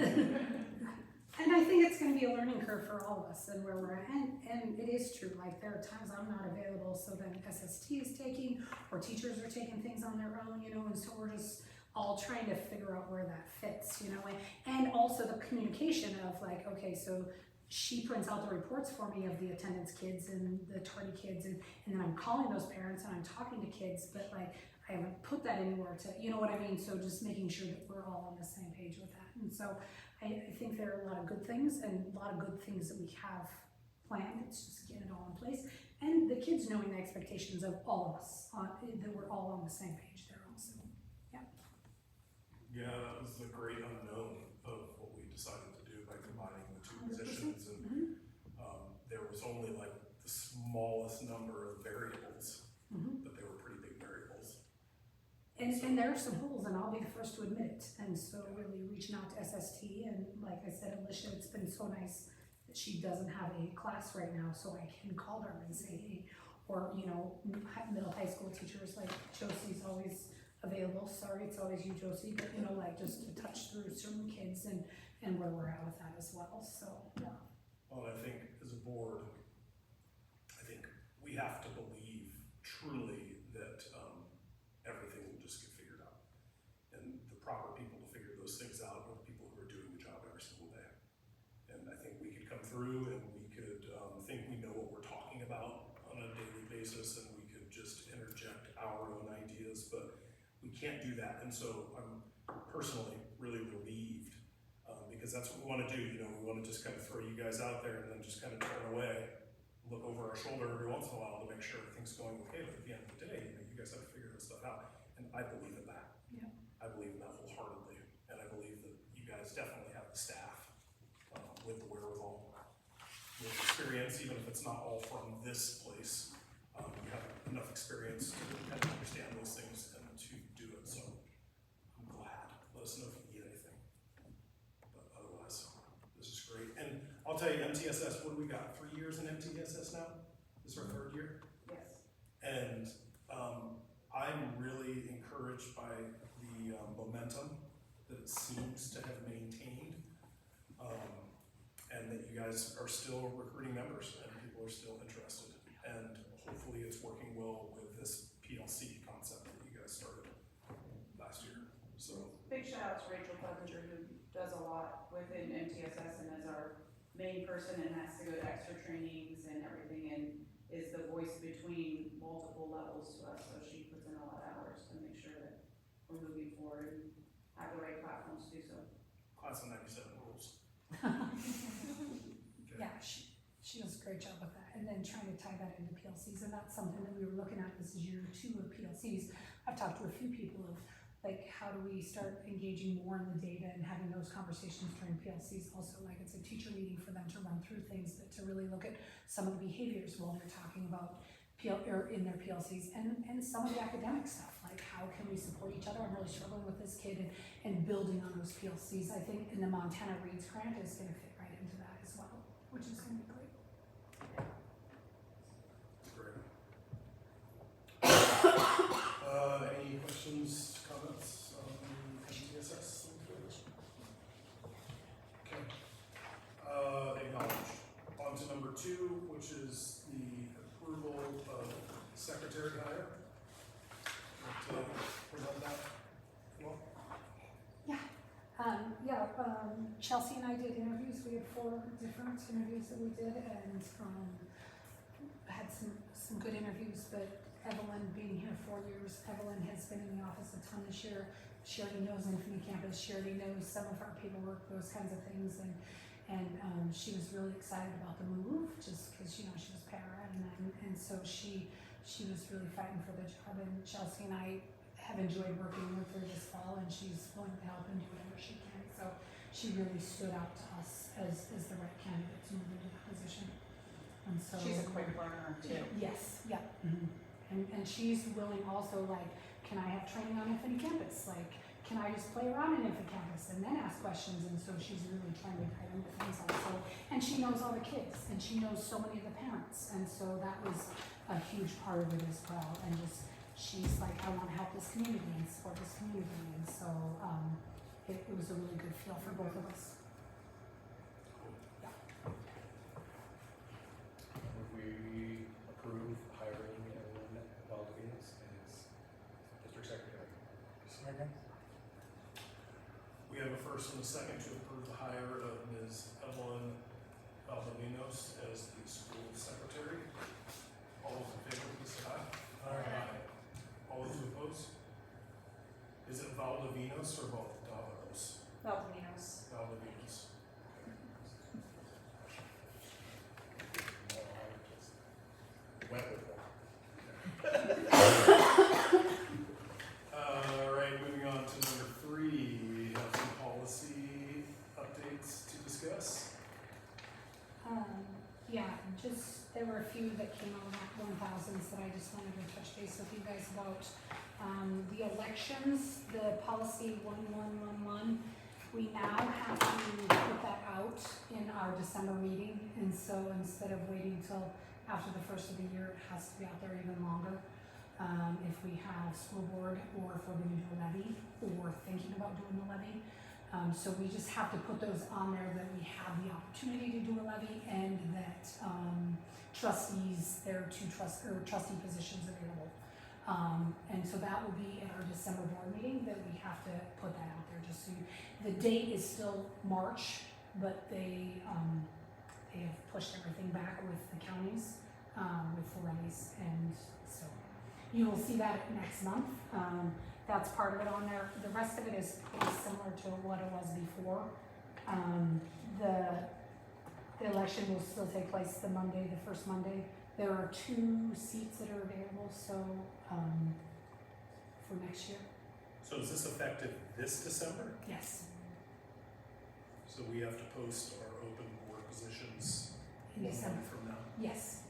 And I think it's gonna be a learning curve for all of us and where we're at, and it is true, like, there are times I'm not available, so then SST is taking, or teachers are taking things on their own, you know, and so we're just all trying to figure out where that fits, you know, and also the communication of like, okay, so she prints out the reports for me of the attendance kids and the tardy kids, and then I'm calling those parents and I'm talking to kids, but like, I haven't put that anywhere to, you know what I mean, so just making sure that we're all on the same page with that, and so I think there are a lot of good things and a lot of good things that we have planned. It's just getting it all in place. And the kids knowing the expectations of all of us, that we're all on the same page there also. Yeah, that was the great unknown of what we decided to do by combining the two positions, and there was only like the smallest number of variables, but they were pretty big variables. And there are some holes, and I'll be the first to admit it. And so really reaching out to SST, and like I said, Alicia, it's been so nice that she doesn't have a class right now, so I can call her and say, hey, or, you know, middle high school teachers, like Josie's always available. Sorry, it's always you, Josie, but you know, like just to touch through certain kids and where we're at with that as well, so, yeah. Well, I think as a board, I think we have to believe truly that everything will just get figured out. And the proper people to figure those things out are the people who are doing the job every single day. And I think we could come through and we could think we know what we're talking about on a daily basis, and we could just interject our own ideas, but we can't do that. And so I'm personally really relieved, because that's what we want to do. You know, we want to just kind of throw you guys out there and then just kind of turn away, look over our shoulder every once in a while to make sure everything's going okay. But at the end of the day, you know, you guys have to figure this stuff out. And I believe in that. Yeah. I believe in that wholeheartedly. And I believe that you guys definitely have the staff with the wherewithal, with experience, even if it's not all from this place. You have enough experience to kind of understand those things and to do it. So I'm glad. Let us know if you need anything. But otherwise, this is great. And I'll tell you, MTSS, what do we got? 3 years in MTSS now? This is our 3rd year? Yes. And I'm really encouraged by the momentum that it seems to have maintained, and that you guys are still recruiting members and people are still interested. And hopefully it's working well with this PLC concept that you guys started last year. So Big shout out to Rachel Clevenger, who does a lot within MTSS and is our main person and has to go to extra trainings and everything, and is the voice between multiple levels to us, so she puts in a lot of hours to make sure that we're moving forward and have the right platforms to do so. class of 97 rules. Yeah, she does a great job with that, and then trying to tie that into PLCs, and that's something that we were looking at. This is year 2 of PLCs. I've talked to a few people of like, how do we start engaging more in the data and having those conversations during PLCs? Also, like, it's a teacher meeting for them to run through things, but to really look at some of the behaviors while they're talking about or in their PLCs, and some of the academic stuff, like how can we support each other? I'm really struggling with this kid, and building on those PLCs. I think in the Montana Reads grant is going to fit right into that as well, which is going to be great. Great. Any questions, comments on MTSS? Okay. Acknowledged. secretary hire. Want to present that? Well, Chelsea and I did interviews, we had 4 different interviews that we did, and, had some good interviews, but Evelyn, being here 4 years, Evelyn has been in the office a ton this year. She already knows Infinity Campus, she already knows some of our paperwork, those kinds of things, and she was really excited about the move, just because, she was para, and so she was really fighting for the job, and Chelsea and I have enjoyed working with her this fall, and she's willing to help and do whatever she can, so she really stood out to us as the right candidate to move into that position, and so. She's a quick learner too. Yes, yeah, and she's willing also, like, can I have training on Infinity Campus, like, can I just play around in Infinity Campus and then ask questions, and so she's really trying to dive into things also, and she knows all the kids, and she knows so many of the parents, and so that was a huge part of it as well, and just, she's like, I wanna help this community and support this community, and so, it was a really good feel for both of us. Would we approve hiring Evelyn Valdez as district secretary? Second? we have a first and a second to approve the hire of Ms. Evelyn Valdovinos as the school secretary. All those in favor, please say aye. Aye. All those opposed? Is it Valdovinos or Valdovinos? Valdovinos. Valdovinos. No, I just went with that. All right, moving on to number 3, we have some policy updates to discuss. There were a few that came on that 1000s that I just wanted to touch base with you guys about. The elections, the policy 1111, we now have to put that out in our December meeting, and so instead of waiting till after the first of the year, it has to be out there even longer. If we have school board, or if we're gonna do a levy, or thinking about doing a levy. So we just have to put those on there that we have the opportunity to do a levy, and that, trustees, there are 2 trustee positions available. And so that will be in our December board meeting, that we have to put that out there, just so the date is still March, but they have pushed everything back with the counties, with the levies, and so you will see that next month. That's part of it on there. The rest of it is pretty similar to what it was before. The election will still take place the first Monday. There are 2 seats that are available, so, for next year. So is this effective this December? Yes. So we have to post our open board positions In 1 December. month from now? Yes.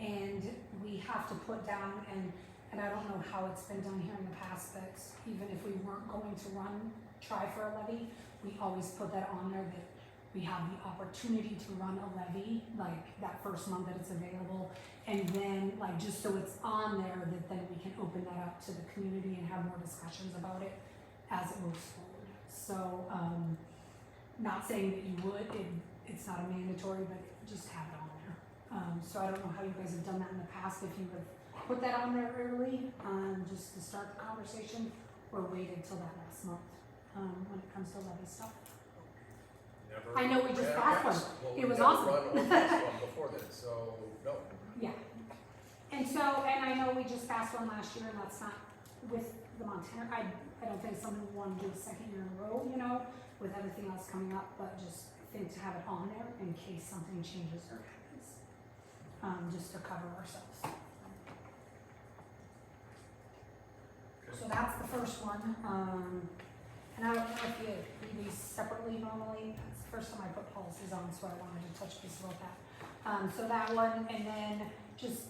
And we have to put down, and I don't know how it's been done here in the past, but even if we weren't going to try for a levy, we always put that on there, that we have the opportunity to run a levy, like that first month that it's available, and then, like, just so it's on there, that then we can open that up to the community and have more discussions about it as it moves forward. So, not saying that you would, it's not a mandatory, but just have it on there. So I don't know how you guys have done that in the past, if you would put that on there early, just to start the conversation, or waited till that last month, when it comes to levy stuff. Never I know we just ran passed past- one. well, It we was never awesome. run or passed one before then, so, no. Yeah. And I know we just passed one last year, and that's not with the Montana, I don't think someone would want to do a second year in a row, with everything else coming up, but just think to have it on there in case something changes or happens, just to cover ourselves. So that's the first one, and I don't know if you read these separately normally, it's the first time I put policies on, so I wanted to touch base about that. So that one, and then just,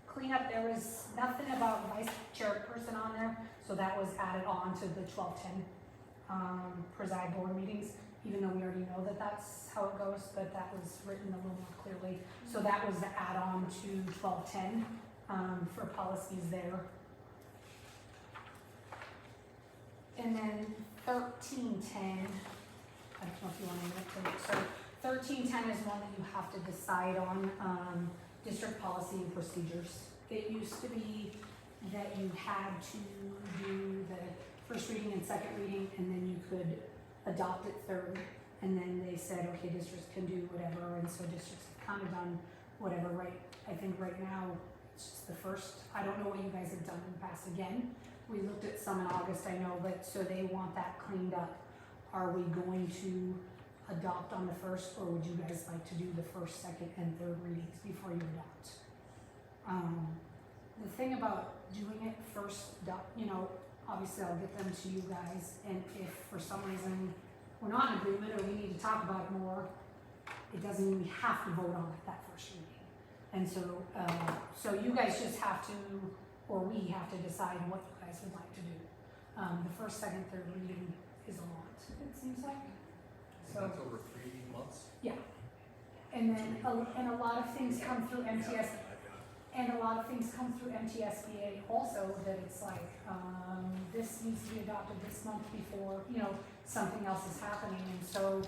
cleanup, there was nothing about vice chairperson on there, so that was added on to the 1210, preside board meetings, even though we already know that that's how it goes, but that was written a little more clearly. So that was the add-on to 1210, for policies there. And then 1310, I don't know if you want to look at it, so 1310 is one that you have to decide on, district policy and procedures. It used to be that you had to do the first reading and second reading, and then you could adopt it third. And then they said, okay, districts can do whatever, and so districts have kind of done whatever, right? I think right now, it's just the first. I don't know what you guys have done in the past. Again, we looked at some in August, I know, but so they want that cleaned up. Are we going to adopt on the first, or would you guys like to do the first, second, and third readings before you adopt? The thing about doing it first, you know, obviously I'll get them to you guys, and if for some reason we're not in agreement or we need to talk about it more, it doesn't mean we have to vote on it that first reading. And so, so you guys just have to, or we have to decide what you guys would like to do. The first, second, third reading is a lot, it seems like. So, That's over 3 months. and then, and a lot of things come through MTS, and a lot of things come through MTSBA also, that it's like, this needs to be adopted this month before, you know, something else is happening, and so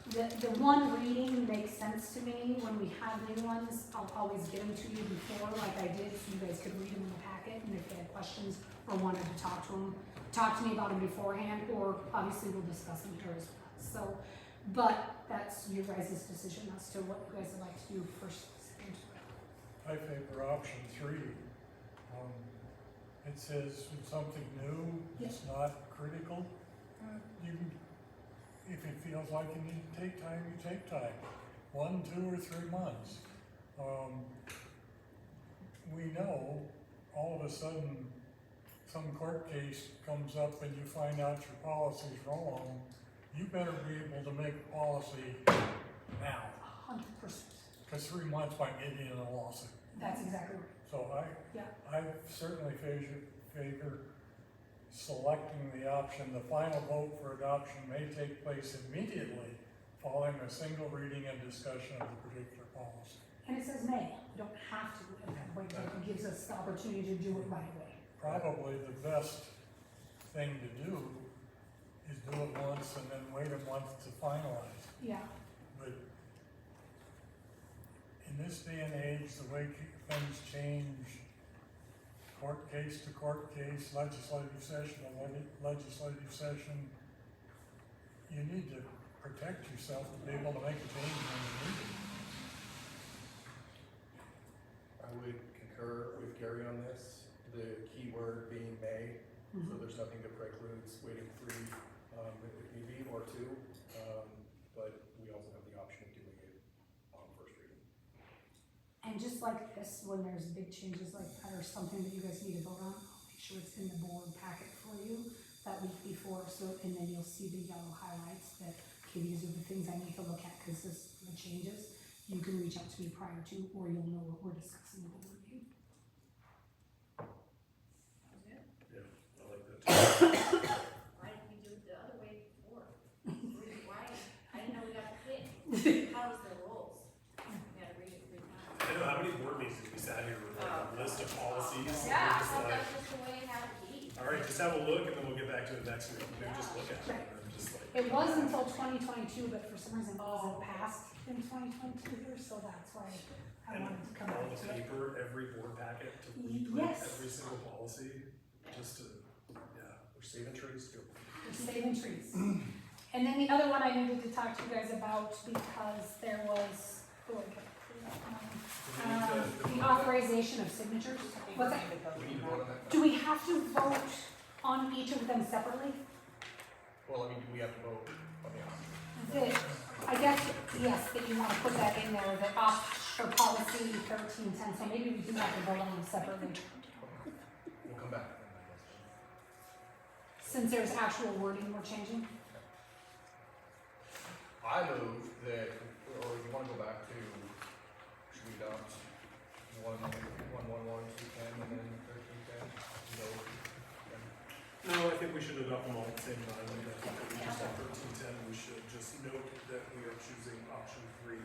the one reading makes sense to me. When we have new ones, I'll always get them to you before, like I did, so you guys could read them in the packet, and if you had questions or wanted to talk to me about them beforehand, or obviously we'll discuss them during as well. So, but that's your guys' decision as to what you guys would like to do first, second. I favor option 3. It says it's something new, it's not critical. You can, if it feels like you need to take time, you take time. 1, 2, or 3 months. We know all of a sudden some court case comes up and you find out your policy's wrong. You better be able to make a policy now, 100%. because 3 months might get you in a lawsuit. That's exactly right. So Yeah. I certainly favor selecting the option. The final vote for adoption may take place immediately following a single reading and discussion of the particular policy. And it says may, we don't have to at that point, but it gives us the opportunity to do it right away. Probably the best thing to do is do it once and then wait a month to finalize. Yeah, But in this day and age, the way things change, court case to court case, legislative session to legislative session, you need to protect yourself to be able to make a change when you need it. I would concur with Gary on this, the key word being may, so there's nothing that precludes waiting 3, if need be, or 2. But we also have the option of doing it on first reading. and just like this, when there's big changes like that or something that you guys need to vote on, I'll make sure it's in the board packet for you that week before, so, and then you'll see the yellow highlights that, okay, these are the things I need to look at, because this, the changes, you can reach out to me prior to, or you'll know what we're discussing in the board meeting. Yeah, I like that too. Why didn't we do it the other way before? Why? I didn't know we got to pick. How's the rules? We gotta read it 3 times. I don't know how many board meetings we sat here with like a list of policies. and Yeah, we're just so like, that's just the way it had to be. all right, just have a look and then we'll get back to it next week. Maybe just look at it and just like. It was until 2022, but for some reason it wasn't passed in 2022 here, so that's why I And wanted to come all back the to it. paper, every board packet to reprint Yes. every single policy, just to, yeah, we're saving trees too. We're saving trees. And then the other one I needed to talk to you guys about, because there was, the authorization of signatures. What's that? We need to vote on that. Do we have to vote on each of them separately? Well, I mean, do we have to vote on the option? I guess, yes, that you wanna put that in there, that for policy 1310, so maybe we do have to vote on them separately, We'll come back. since there's actual wording we're changing. I move that, or you wanna go back to, should we adopt 111, 210, and then 1310? No, I think we should adopt them all at the same time, and I think that we just have 1310, we should just note that we are choosing option 3.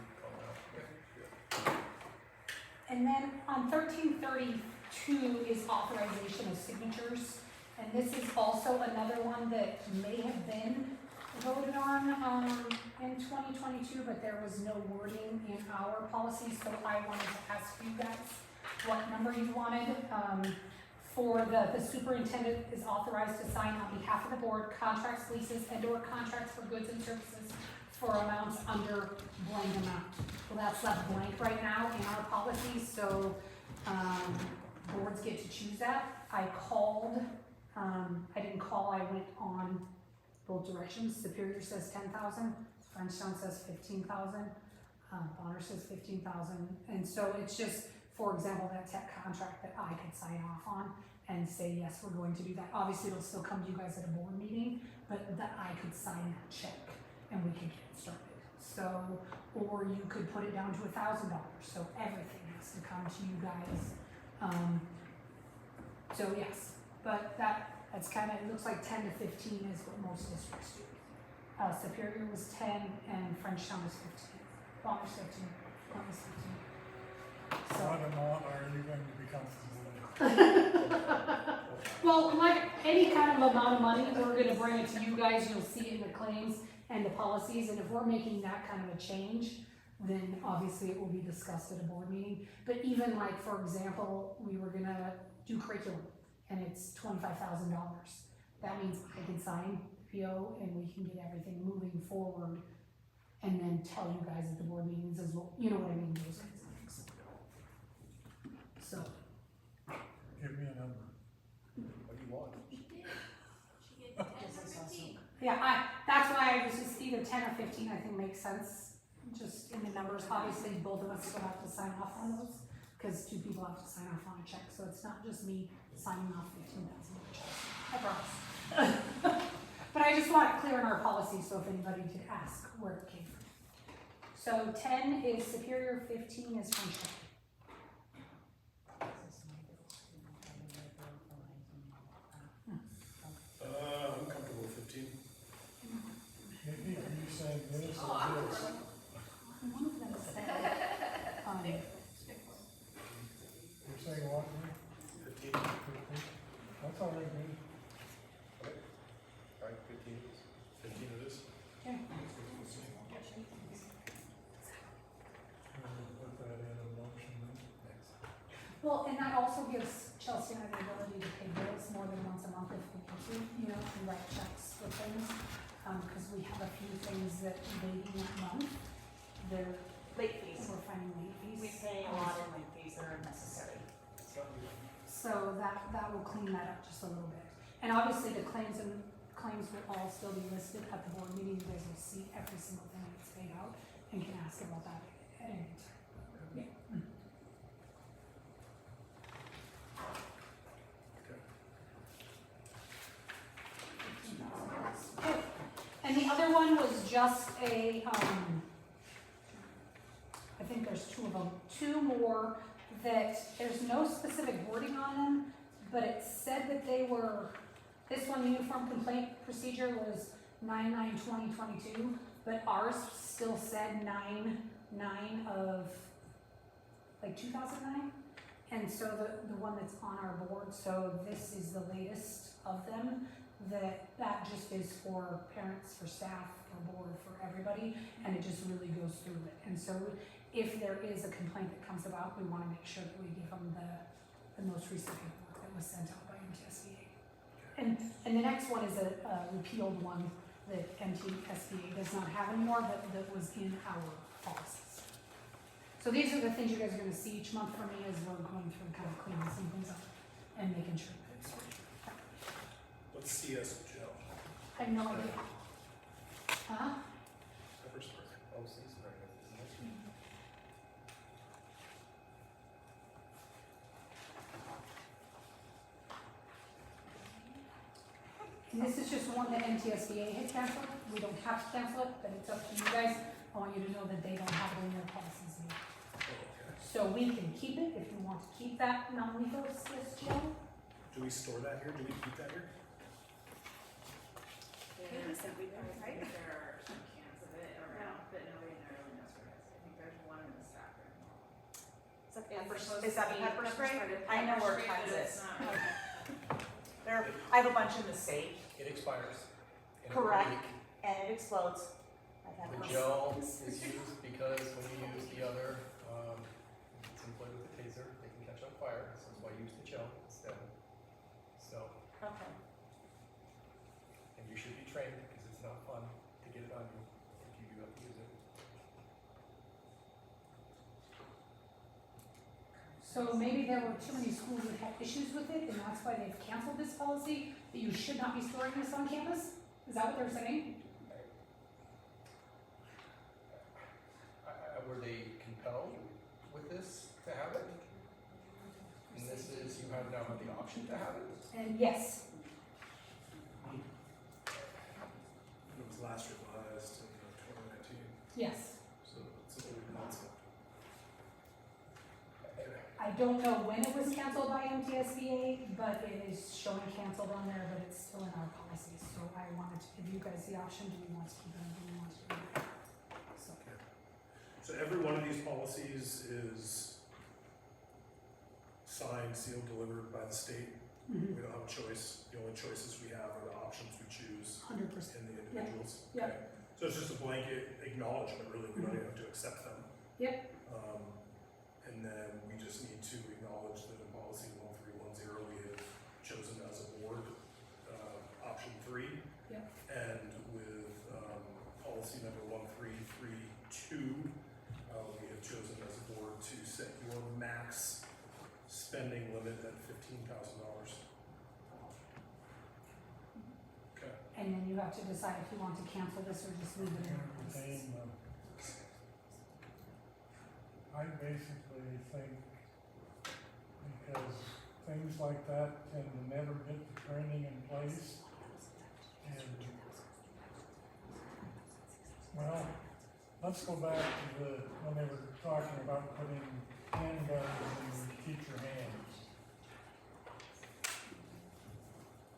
And then on 1332 is authorization of signatures, and this is also another one that may have been voted on, in 2022, but there was no wording in our policy, so I wanted to ask you what number you wanted. For the superintendent is authorized to sign on behalf of the board contracts, leases, and/or contracts for goods and services for amounts under blank amount. Well, that's left blank right now in our policy, so, boards get to choose that. I called, I didn't call, I went on both directions. Superior says 10,000, Frenchtown says 15,000, Bonner says 15,000. And so it's just, for example, that tech contract that I could sign off on and say, yes, we're going to do that. Obviously, it'll still come to you guys at a board meeting, but that I could sign that check and we could get it started. So, or you could put it down to $1,000, so everything has to come to you guys. So yes, but that's kind of, it looks like 10 to 15 is what most districts do. Superior was 10 and Frenchtown was 15. Bonner's 15, Plum was 15. So. What amount are you going to be comfortable with? Well, like any kind of amount of money, we're gonna bring it to you guys, you'll see it in the claims and the policies, and if we're making that kind of a change, then obviously it will be discussed at a board meeting. But even like, for example, we were gonna do curriculum, and it's $25,000. That means I can sign PO and we can get everything moving forward, and then tell you guys at the board meetings as well, you know what I mean, those kinds of things. So. Give me a number. What do you want? She did 10 or 15. Yeah, that's why I was just either 10 or 15, I think makes sense, just in the numbers. Obviously, both of us will have to sign off on those, because two people have to sign off on a check, so it's not just me signing off 15,000 on a check, I promise. But I just want it clear in our policy, so if anybody did ask where it came from. So 10 is Superior, 15 is Frenchtown. I'm comfortable with 15. Maybe are you saying this or Oh, this? One of them said, You're saying what? 15. 15? That's all right, man. Right, 15. 15 it is. yeah. Put that in a motion then. Next. Well, and that also gives Chelsea and I the ability to pay bills more than once a month if we want to, you know, and write checks for things. Because we have a few things that waiting that month, they're, Late fees. we're finding late fees. We pay a lot in late fees that are unnecessary. It's not you. So that will clean that up just a little bit. And obviously the claims will all still be listed at the board meeting. You guys will see every single thing that's paid out and can ask about that at any time. Yeah. Okay. And the other one was just a, I think there's two of them, two more that there's no specific wording on them, but it said that they were, this one, uniform complaint procedure was 9/9/2022, but ours still said 9/9 of like 2009. And so the one that's on our board, so this is the latest of them, that just is for parents, for staff, for board, for everybody, and it just really goes through it. And so if there is a complaint that comes about, we wanna make sure that we give them the most recent paperwork that was sent out by MTSBA. And the next one is a repealed one that MTSBA does not have anymore, but that was in our policies. So these are the things you guys are gonna see each month from me as we're going through and kind of cleaning some things up and making sure that it's right. What's CS Joe? I have no idea. Huh? Pepperspray. Oh, C's right, isn't it? And this is just one that MTSBA had canceled. We don't have to cancel it, but it's up to you guys. I want you to know that they don't have it in their policies anymore. Okay. So we can keep it if you want to keep that non-legal list, Jill. Do we store that here? Do we keep that here? Maybe some we can, right? There are some cans of it around, but nobody really knows where it is. I think there's one in the staff room. Is that the pepper spray? I know where tons is. There, I have a bunch in the safe, It expires. in a correct, week. and it explodes. I've had The one. gel is used because when you use the other, it's employed with the taser, they can catch up. So maybe there were too many schools that had issues with it, and that's why they've canceled this policy, that you should not be storing this on campus? Is that what they're saying? Were they compelled with this to have it? And this is, you have now the option to have it? And yes, It was last revised in 2019, yes. so it's a little concept. I don't know when it was canceled by MTSBA, but it is showing canceled on there, but it's still in our policy. So I wanted to give you guys the option, do we want to keep it, or do we want to do it? So, So every one of these policies is signed, sealed, delivered by the state. We don't have a choice. The only choices we have are the options we choose 100%. in the individuals. Yeah. Okay. So it's just a blanket acknowledgement, really. We don't even have to accept them. Yep. And then we just need to acknowledge that in policy 1310, we have chosen as a board, option 3. Yep. And with, policy number 1332, we have chosen as a board to set your max spending limit at $15,000. Okay. And then you have to decide if you want to cancel this or just leave it in our policies. I basically think because things like that tend to never get the training in place. And, well, let's go back to when they were talking about putting handguns in teacher hands.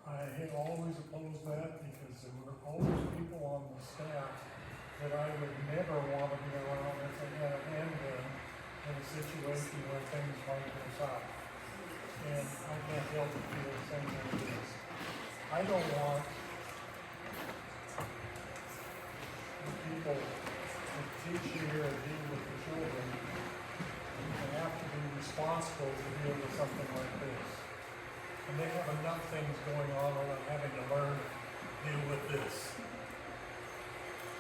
I had always opposed that because there were always people on the staff that I would never want to be around if they had a handgun in a situation where things might go south. And I can't help but feel the same way it is. I don't want the people that teach here or deal with the children to have to be responsible to deal with something like this. And they have enough things going on without having to learn to deal with this.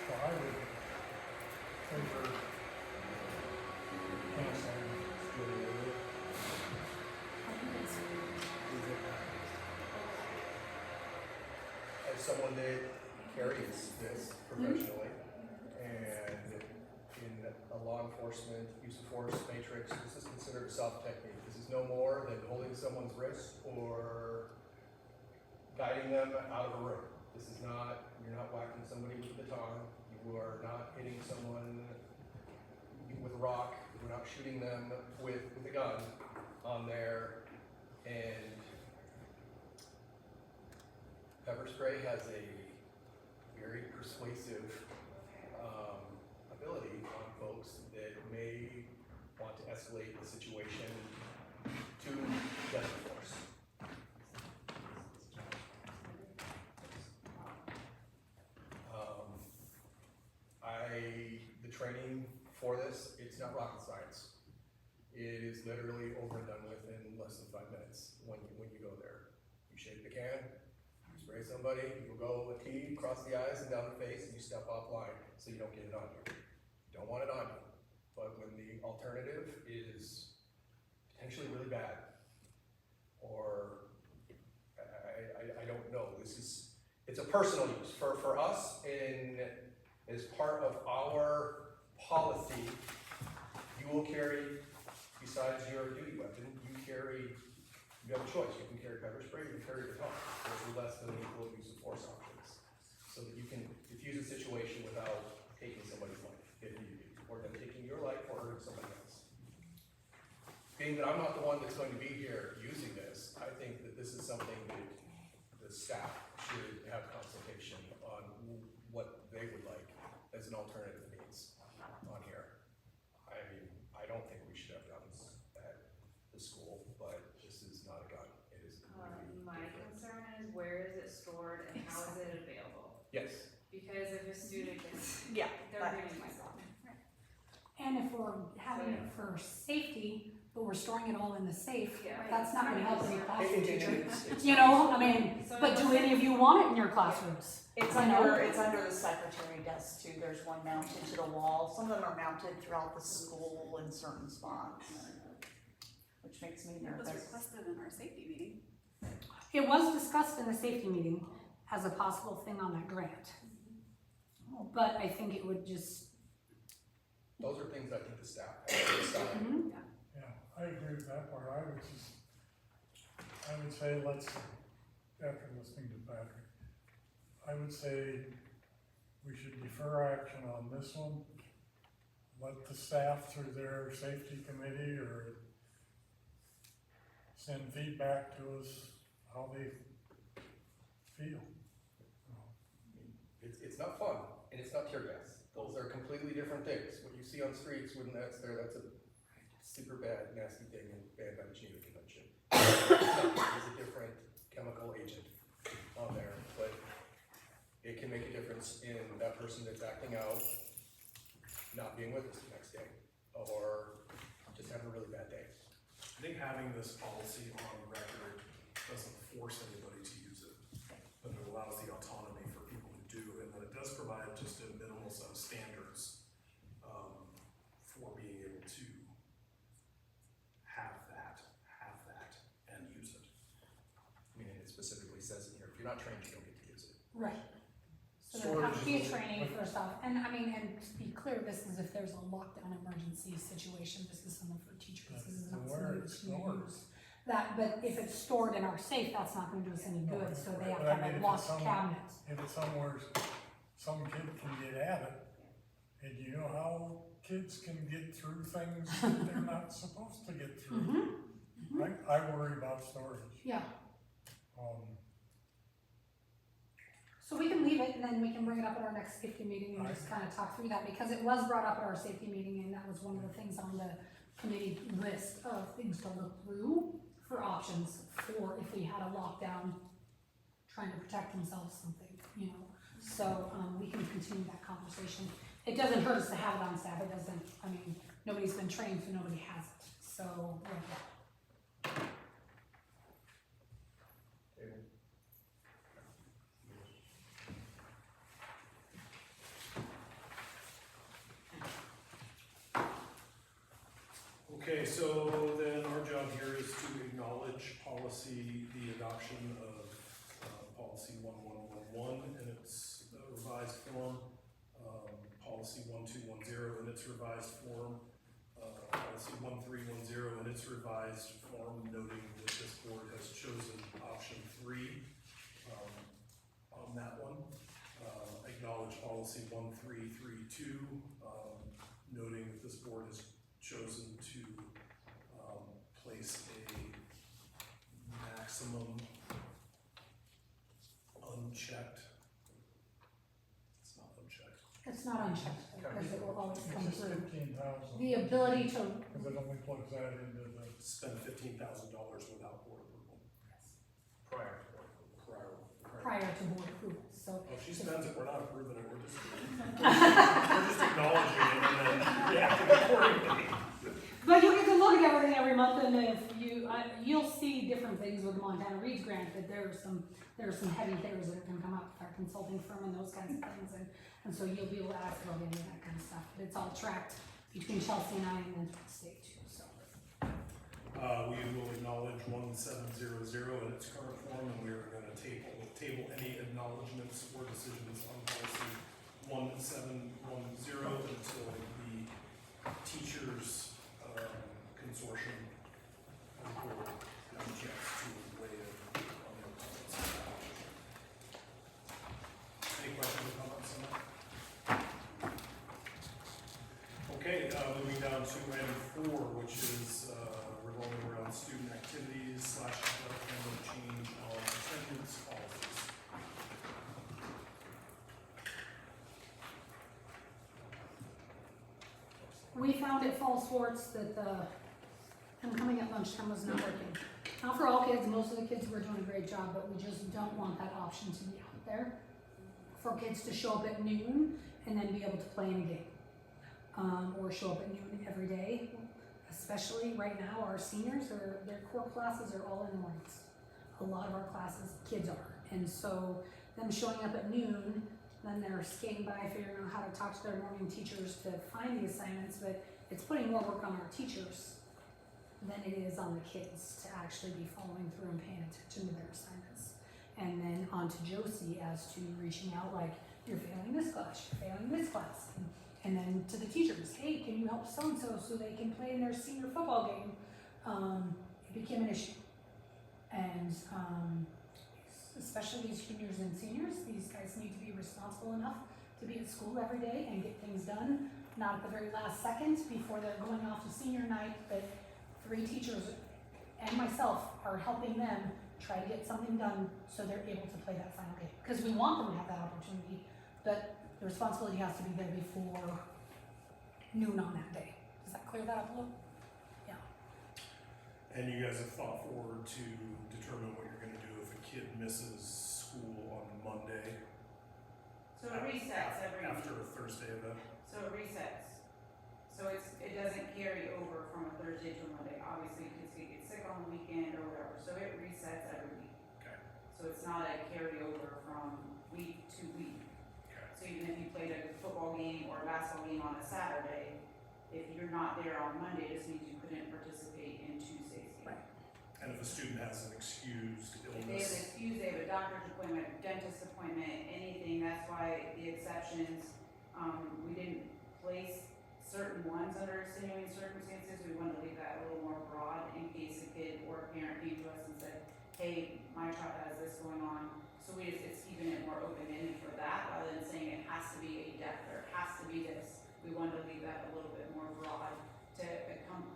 So I would favor canceling. As someone that carries this professionally and in a law enforcement use of force matrix, this is considered a soft technique. This is no more than holding someone's wrist or guiding them out of a room. This is not, you're not whacking somebody with a baton. You are not hitting someone with a rock. We're not shooting them with a gun on there. And pepper spray has a very persuasive ability on folks that may want to escalate the situation to deadly force. The training for this, it's not rocket science. It is literally over and done with in less than 5 minutes when you go there. You shake the can, you spray somebody, you go a T across the eyes and down the face, and you step offline so you don't get it on you. You don't want it on you. But when the alternative is potentially really bad, or I don't know, it's a personal use. For us, as part of our policy, you will carry, besides your duty weapon, you have a choice. You can carry pepper spray, you can carry baton. Those are less than lethal use of force options. So that you can diffuse a situation without taking somebody's life, if need be, or them taking your life or hurting somebody else. Being that I'm not the one that's going to be here using this, I think that this is something that the staff should have consultation on what they would like as an alternative means on here. I mean, I don't think we should have guns at the school, but this is not a gun. It is completely My different. concern is where is it stored and how is it available? Yes. Because if a student gets, Yeah, they're that- reading my song. And if we're having it for safety, but we're storing it all in the safe, Yeah. that's not gonna help any classroom And teacher. it's You not- know, I mean, but do any of you want it in your classrooms? It's I know. under the secretary desk too, there's one mounted to the wall, some of them are mounted throughout the school in certain spots. Which district's meeting That or was if there's. requested in our safety meeting. It was discussed in the safety meeting as a possible thing on that grant. But I think it would just, Those are things I think the staff has to decide. Yeah, I agree with that part. I would say let's, after listening to Patrick, I would say we should defer action on this one. Let the staff through their safety committee or send feedback to us how they feel. It's not fun, and it's not tear gas. Those are completely different things. What you see on streets when that's there, that's a super bad, nasty thing and banned by the Geneva Convention. It's a different chemical agent on there, but it can make a difference in that person that's acting out, not being with us the next day, or just having a really bad day. I think having this policy on record doesn't force anybody to use it, but it allows the autonomy for people to do, and then it does provide just a minimal set of standards for being able to have that, and use it. I mean, it specifically says in here, if you're not trained, you don't get to use it. right. So there has to be a training first off, and I mean, and to be clear, this is if there's a lockdown emergency situation, this is something for teachers, this is not Where something it's to stored. use. That, but if it's stored in our safe, that's not gonna do us any good, so they have But I to mean, have if a it's locked somewhere- cabinet. If it's somewhere, some kid can get at it, and you know how kids can get through things that they're not supposed to get through. I worry about storage. Yeah, Um, so we can leave it, and then we can bring it up at our next safety meeting and just kind of talk through that, because it was brought up at our safety meeting, and that was one of the things on the committee list of things to look through for options for if we had a lockdown, trying to protect themselves, something, you know. So, we can continue that conversation. It doesn't hurt us to have it on staff, it doesn't, I mean, nobody's been trained, so nobody has it, so, yeah. Okay, so then our job here is to acknowledge policy, the adoption of policy 1111 in its revised form, policy 1210 in its revised form, policy 1310 in its revised form, noting that this board has chosen option 3 on that one. Acknowledge policy 1332, noting that this board has chosen to place a maximum unchecked, it's not unchecked, It's not unchecked, because it will always come it's just through. 15,000. The ability to, Cause it only plugs that into the, spend $15,000 without board approval. Prior to board approval. prior to board approval, so. Well, if she spends it, we're not approving it, we're just acknowledging it and then reacting accordingly. But you get to look at everything every month, and if you, you'll see different things with the Montana Reads grant, that there are some heavy hitters that are gonna come up with our consulting firm and those kinds of things, and so you'll be able to ask about any of that kind of stuff, but it's all tracked between Chelsea and I and then to the state too, so. We will acknowledge 1700 in its current form, and we are gonna table any acknowledgements or decisions on policy 1710 until the teachers consortium has a chance to weigh in on their comments. Any questions or comments on that? Okay, moving down to item 4, which is revolving around student activities / athletic change on attendance policies. We found at fall sports that them coming at lunchtime was not working. Not for all kids, most of the kids were doing a great job, but we just don't want that option to be out there for kids to show up at noon and then be able to play in a game. Or show up at noon every day, especially right now, our seniors, their core classes are all in the mornings. A lot of our classes, kids are, and so them showing up at noon, then they're skating by, figuring out how to talk to their morning teachers to find the assignments, but it's putting more work on our teachers than it is on the kids to actually be following through and paying attention to their assignments. And then on to Josie as to reaching out, like, you're failing this class, you're failing this class. And then to the teachers, hey, can you help so-and-so so they can play in their senior football game? It became an issue. And especially these juniors and seniors, these guys need to be responsible enough to be at school every day and get things done, not at the very last second before they're going off to senior night, but 3 teachers and myself are helping them try to get something done so they're able to play that final game. Because we want them to have that opportunity, but the responsibility has to be there before noon on that day. Does that clear that up a little? Yeah. And you guys have thought forward to determine what you're gonna do if a kid misses school on Monday? So it resets every week. After a Thursday event? So it resets. So it doesn't carry over from a Thursday to a Monday. Obviously, kids can get sick on the weekend or whatever, so it resets every week. Okay. So it's not a carryover from week to week. Okay. So even if you played a football game or a basketball game on a Saturday, if you're not there on Monday, it just means you couldn't participate in Tuesday's game. Right. And if a student has an excused If they have an illness, excuse, they have a doctor's appointment, dentist appointment, anything, that's why the exceptions, we didn't place certain ones under extenuating circumstances. We wanted to leave that a little more broad in case a kid or a parent came to us and said, hey, my child has this going on. So it's keeping it more open-ended for that, rather than saying it has to be a death or it has to be this. We wanted to leave that a little bit more broad to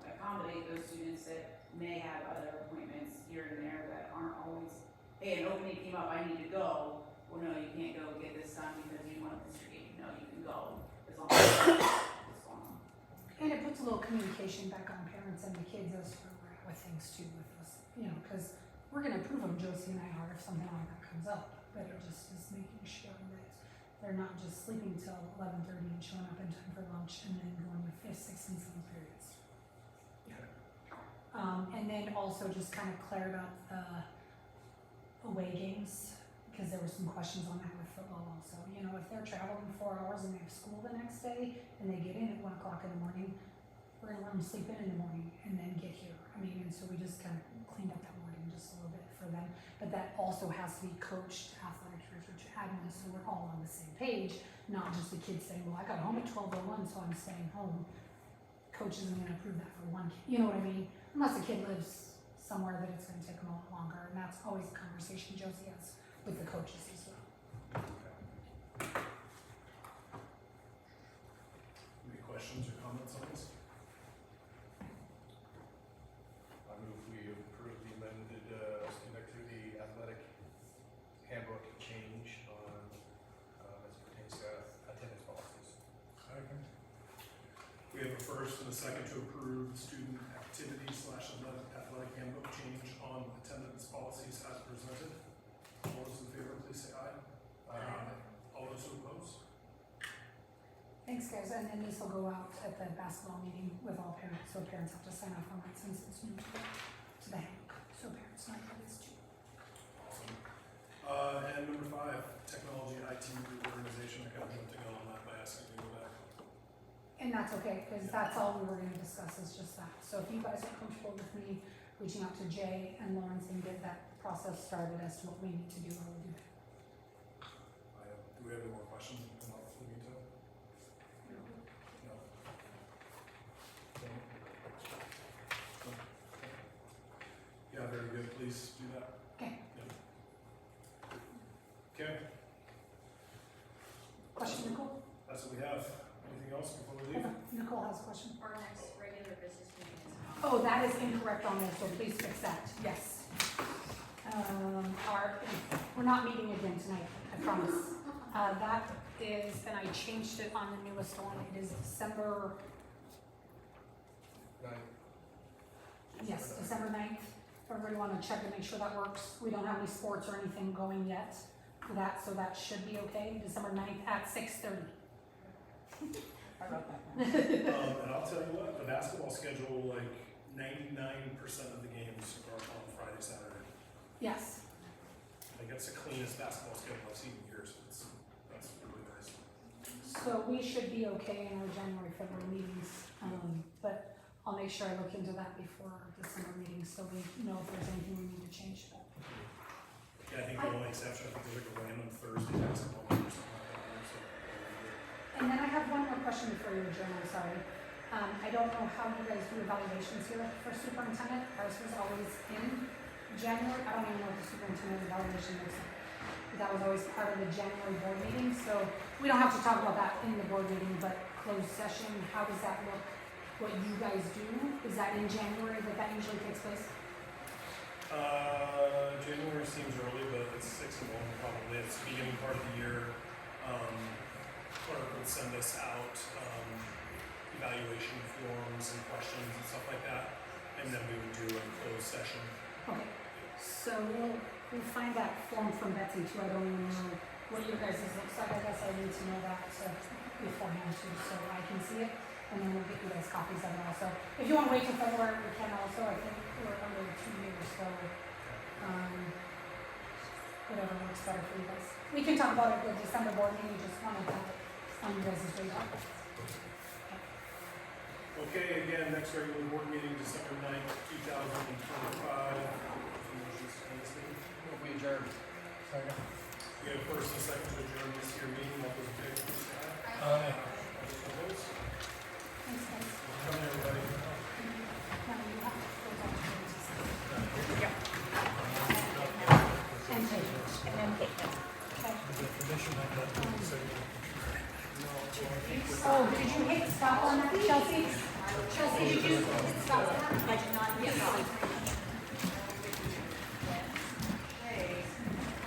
accommodate those students that may have other appointments here and there that aren't always, hey, an opening came up, I need to go. Well, no, you can't go get this done because you want this game. No, you can go as long as it's going on. And it puts a little communication back on parents and the kids as to where we're at with things too with us, you know, because we're gonna approve them, Josie and I are, if something like that comes up. But it just is making sure that they're not just sleeping till 11:30 and showing up in time for lunch and then going with 5th, 6th, and 7th periods. And then also just kind of clear up the away games, because there were some questions on that with football also. You know, if they're traveling 4 hours and they have school the next day and they get in at 1 o'clock in the morning, we're gonna let them sleep in the morning and then get here. I mean, and so we just kind of cleaned up that morning just a little bit for them. But that also has to be coached, athletic director to admin, so we're all on the same page, not just the kids saying, well, I got home at 12:01, so I'm staying home. Coach isn't gonna approve that for one kid, you know what I mean? Unless a kid lives somewhere that it's gonna take them a lot longer, and that's always a conversation Josie has with the coaches as well. any questions or comments on this? I move we approve the amended, student activity athletic handbook change on, as it pertains to attendance policies. Second. We have a first and a second to approve the student activity / athletic handbook change on attendance policies as presented. All those in favor, please say aye. All those who oppose? Thanks, guys, and then this will go out at the basketball meeting with all parents, so parents have to sign off on it since it's new to the handbook, so parents might know this too. Awesome. And number 5, technology IT reorganization. I kind of jumped the gun on that by asking you to go back. And that's okay, because that's all we were gonna discuss is just that. So if you guys are comfortable with me reaching out to Jay and Lawrence and get that process started as to what we need to do, I will do that. Do we have any more questions about the meantime? No. No. Yeah, very good. Please do that. Okay. Okay, Question, Nicole? that's what we have. Anything else before we Hold leave? on, Nicole has a question. Our next regular business meeting is on. Oh, that is incorrect on there, so please fix that, yes. We're not meeting again tonight, I promise. That is, and I changed it on the newest one, it is December, 9th. yes, December 9th. Everybody wanna check and make sure that works. We don't have any sports or anything going yet for that, so that should be okay. December 9th at 6:30. I wrote that down. And I'll tell you what, the basketball schedule, like 99% of the games are on Friday, Saturday. Yes, Like it's the cleanest basketball schedule I've seen in years. That's really nice. so we should be okay in our January, February meetings. But I'll make sure I look into that before our December meeting, so we know if there's anything we need to change. Yeah, I think the only exception, I think there's like a random Thursday basketball game or something like that, so. And then I have one more question before you adjourn, I'm sorry. I don't know how you guys do evaluations here for superintendent. Ours was always in January. I don't even know what the superintendent evaluation looks like. That was always part of the January board meeting, so we don't have to talk about that in the board meeting, but closed session, how does that look? What you guys do? Is that in January that usually takes place? January seems early, but it's 6 and 1 probably. It's the beginning part of the year. Clerk would send us out, evaluation forms and questions and stuff like that. And then we would do a closed session. Okay, so we'll find that form from Betsy too. I don't even know what your guys' looks like. I guess I need to know that beforehand too, so I can see it. And then we'll get you guys copies of it also. If you want to wait till February, we can also. I think we're under 2 years, so whatever works better for you guys. We can talk about it at the December board meeting. We just wanted that on you guys' radar. Okay, again, next regular board meeting, December 9th, 2025. Will be adjourned. Second. We have first and second to adjourn this year meeting. All those in favor, please say aye. Aye. All those opposed? Thanks, guys. Come in, everybody. Now you have to close out the meeting. And take it. And then take it. Okay. The definition of that, so Oh, did you hit stop on that, Chelsea? Chelsea, did you hit stop on that? I did not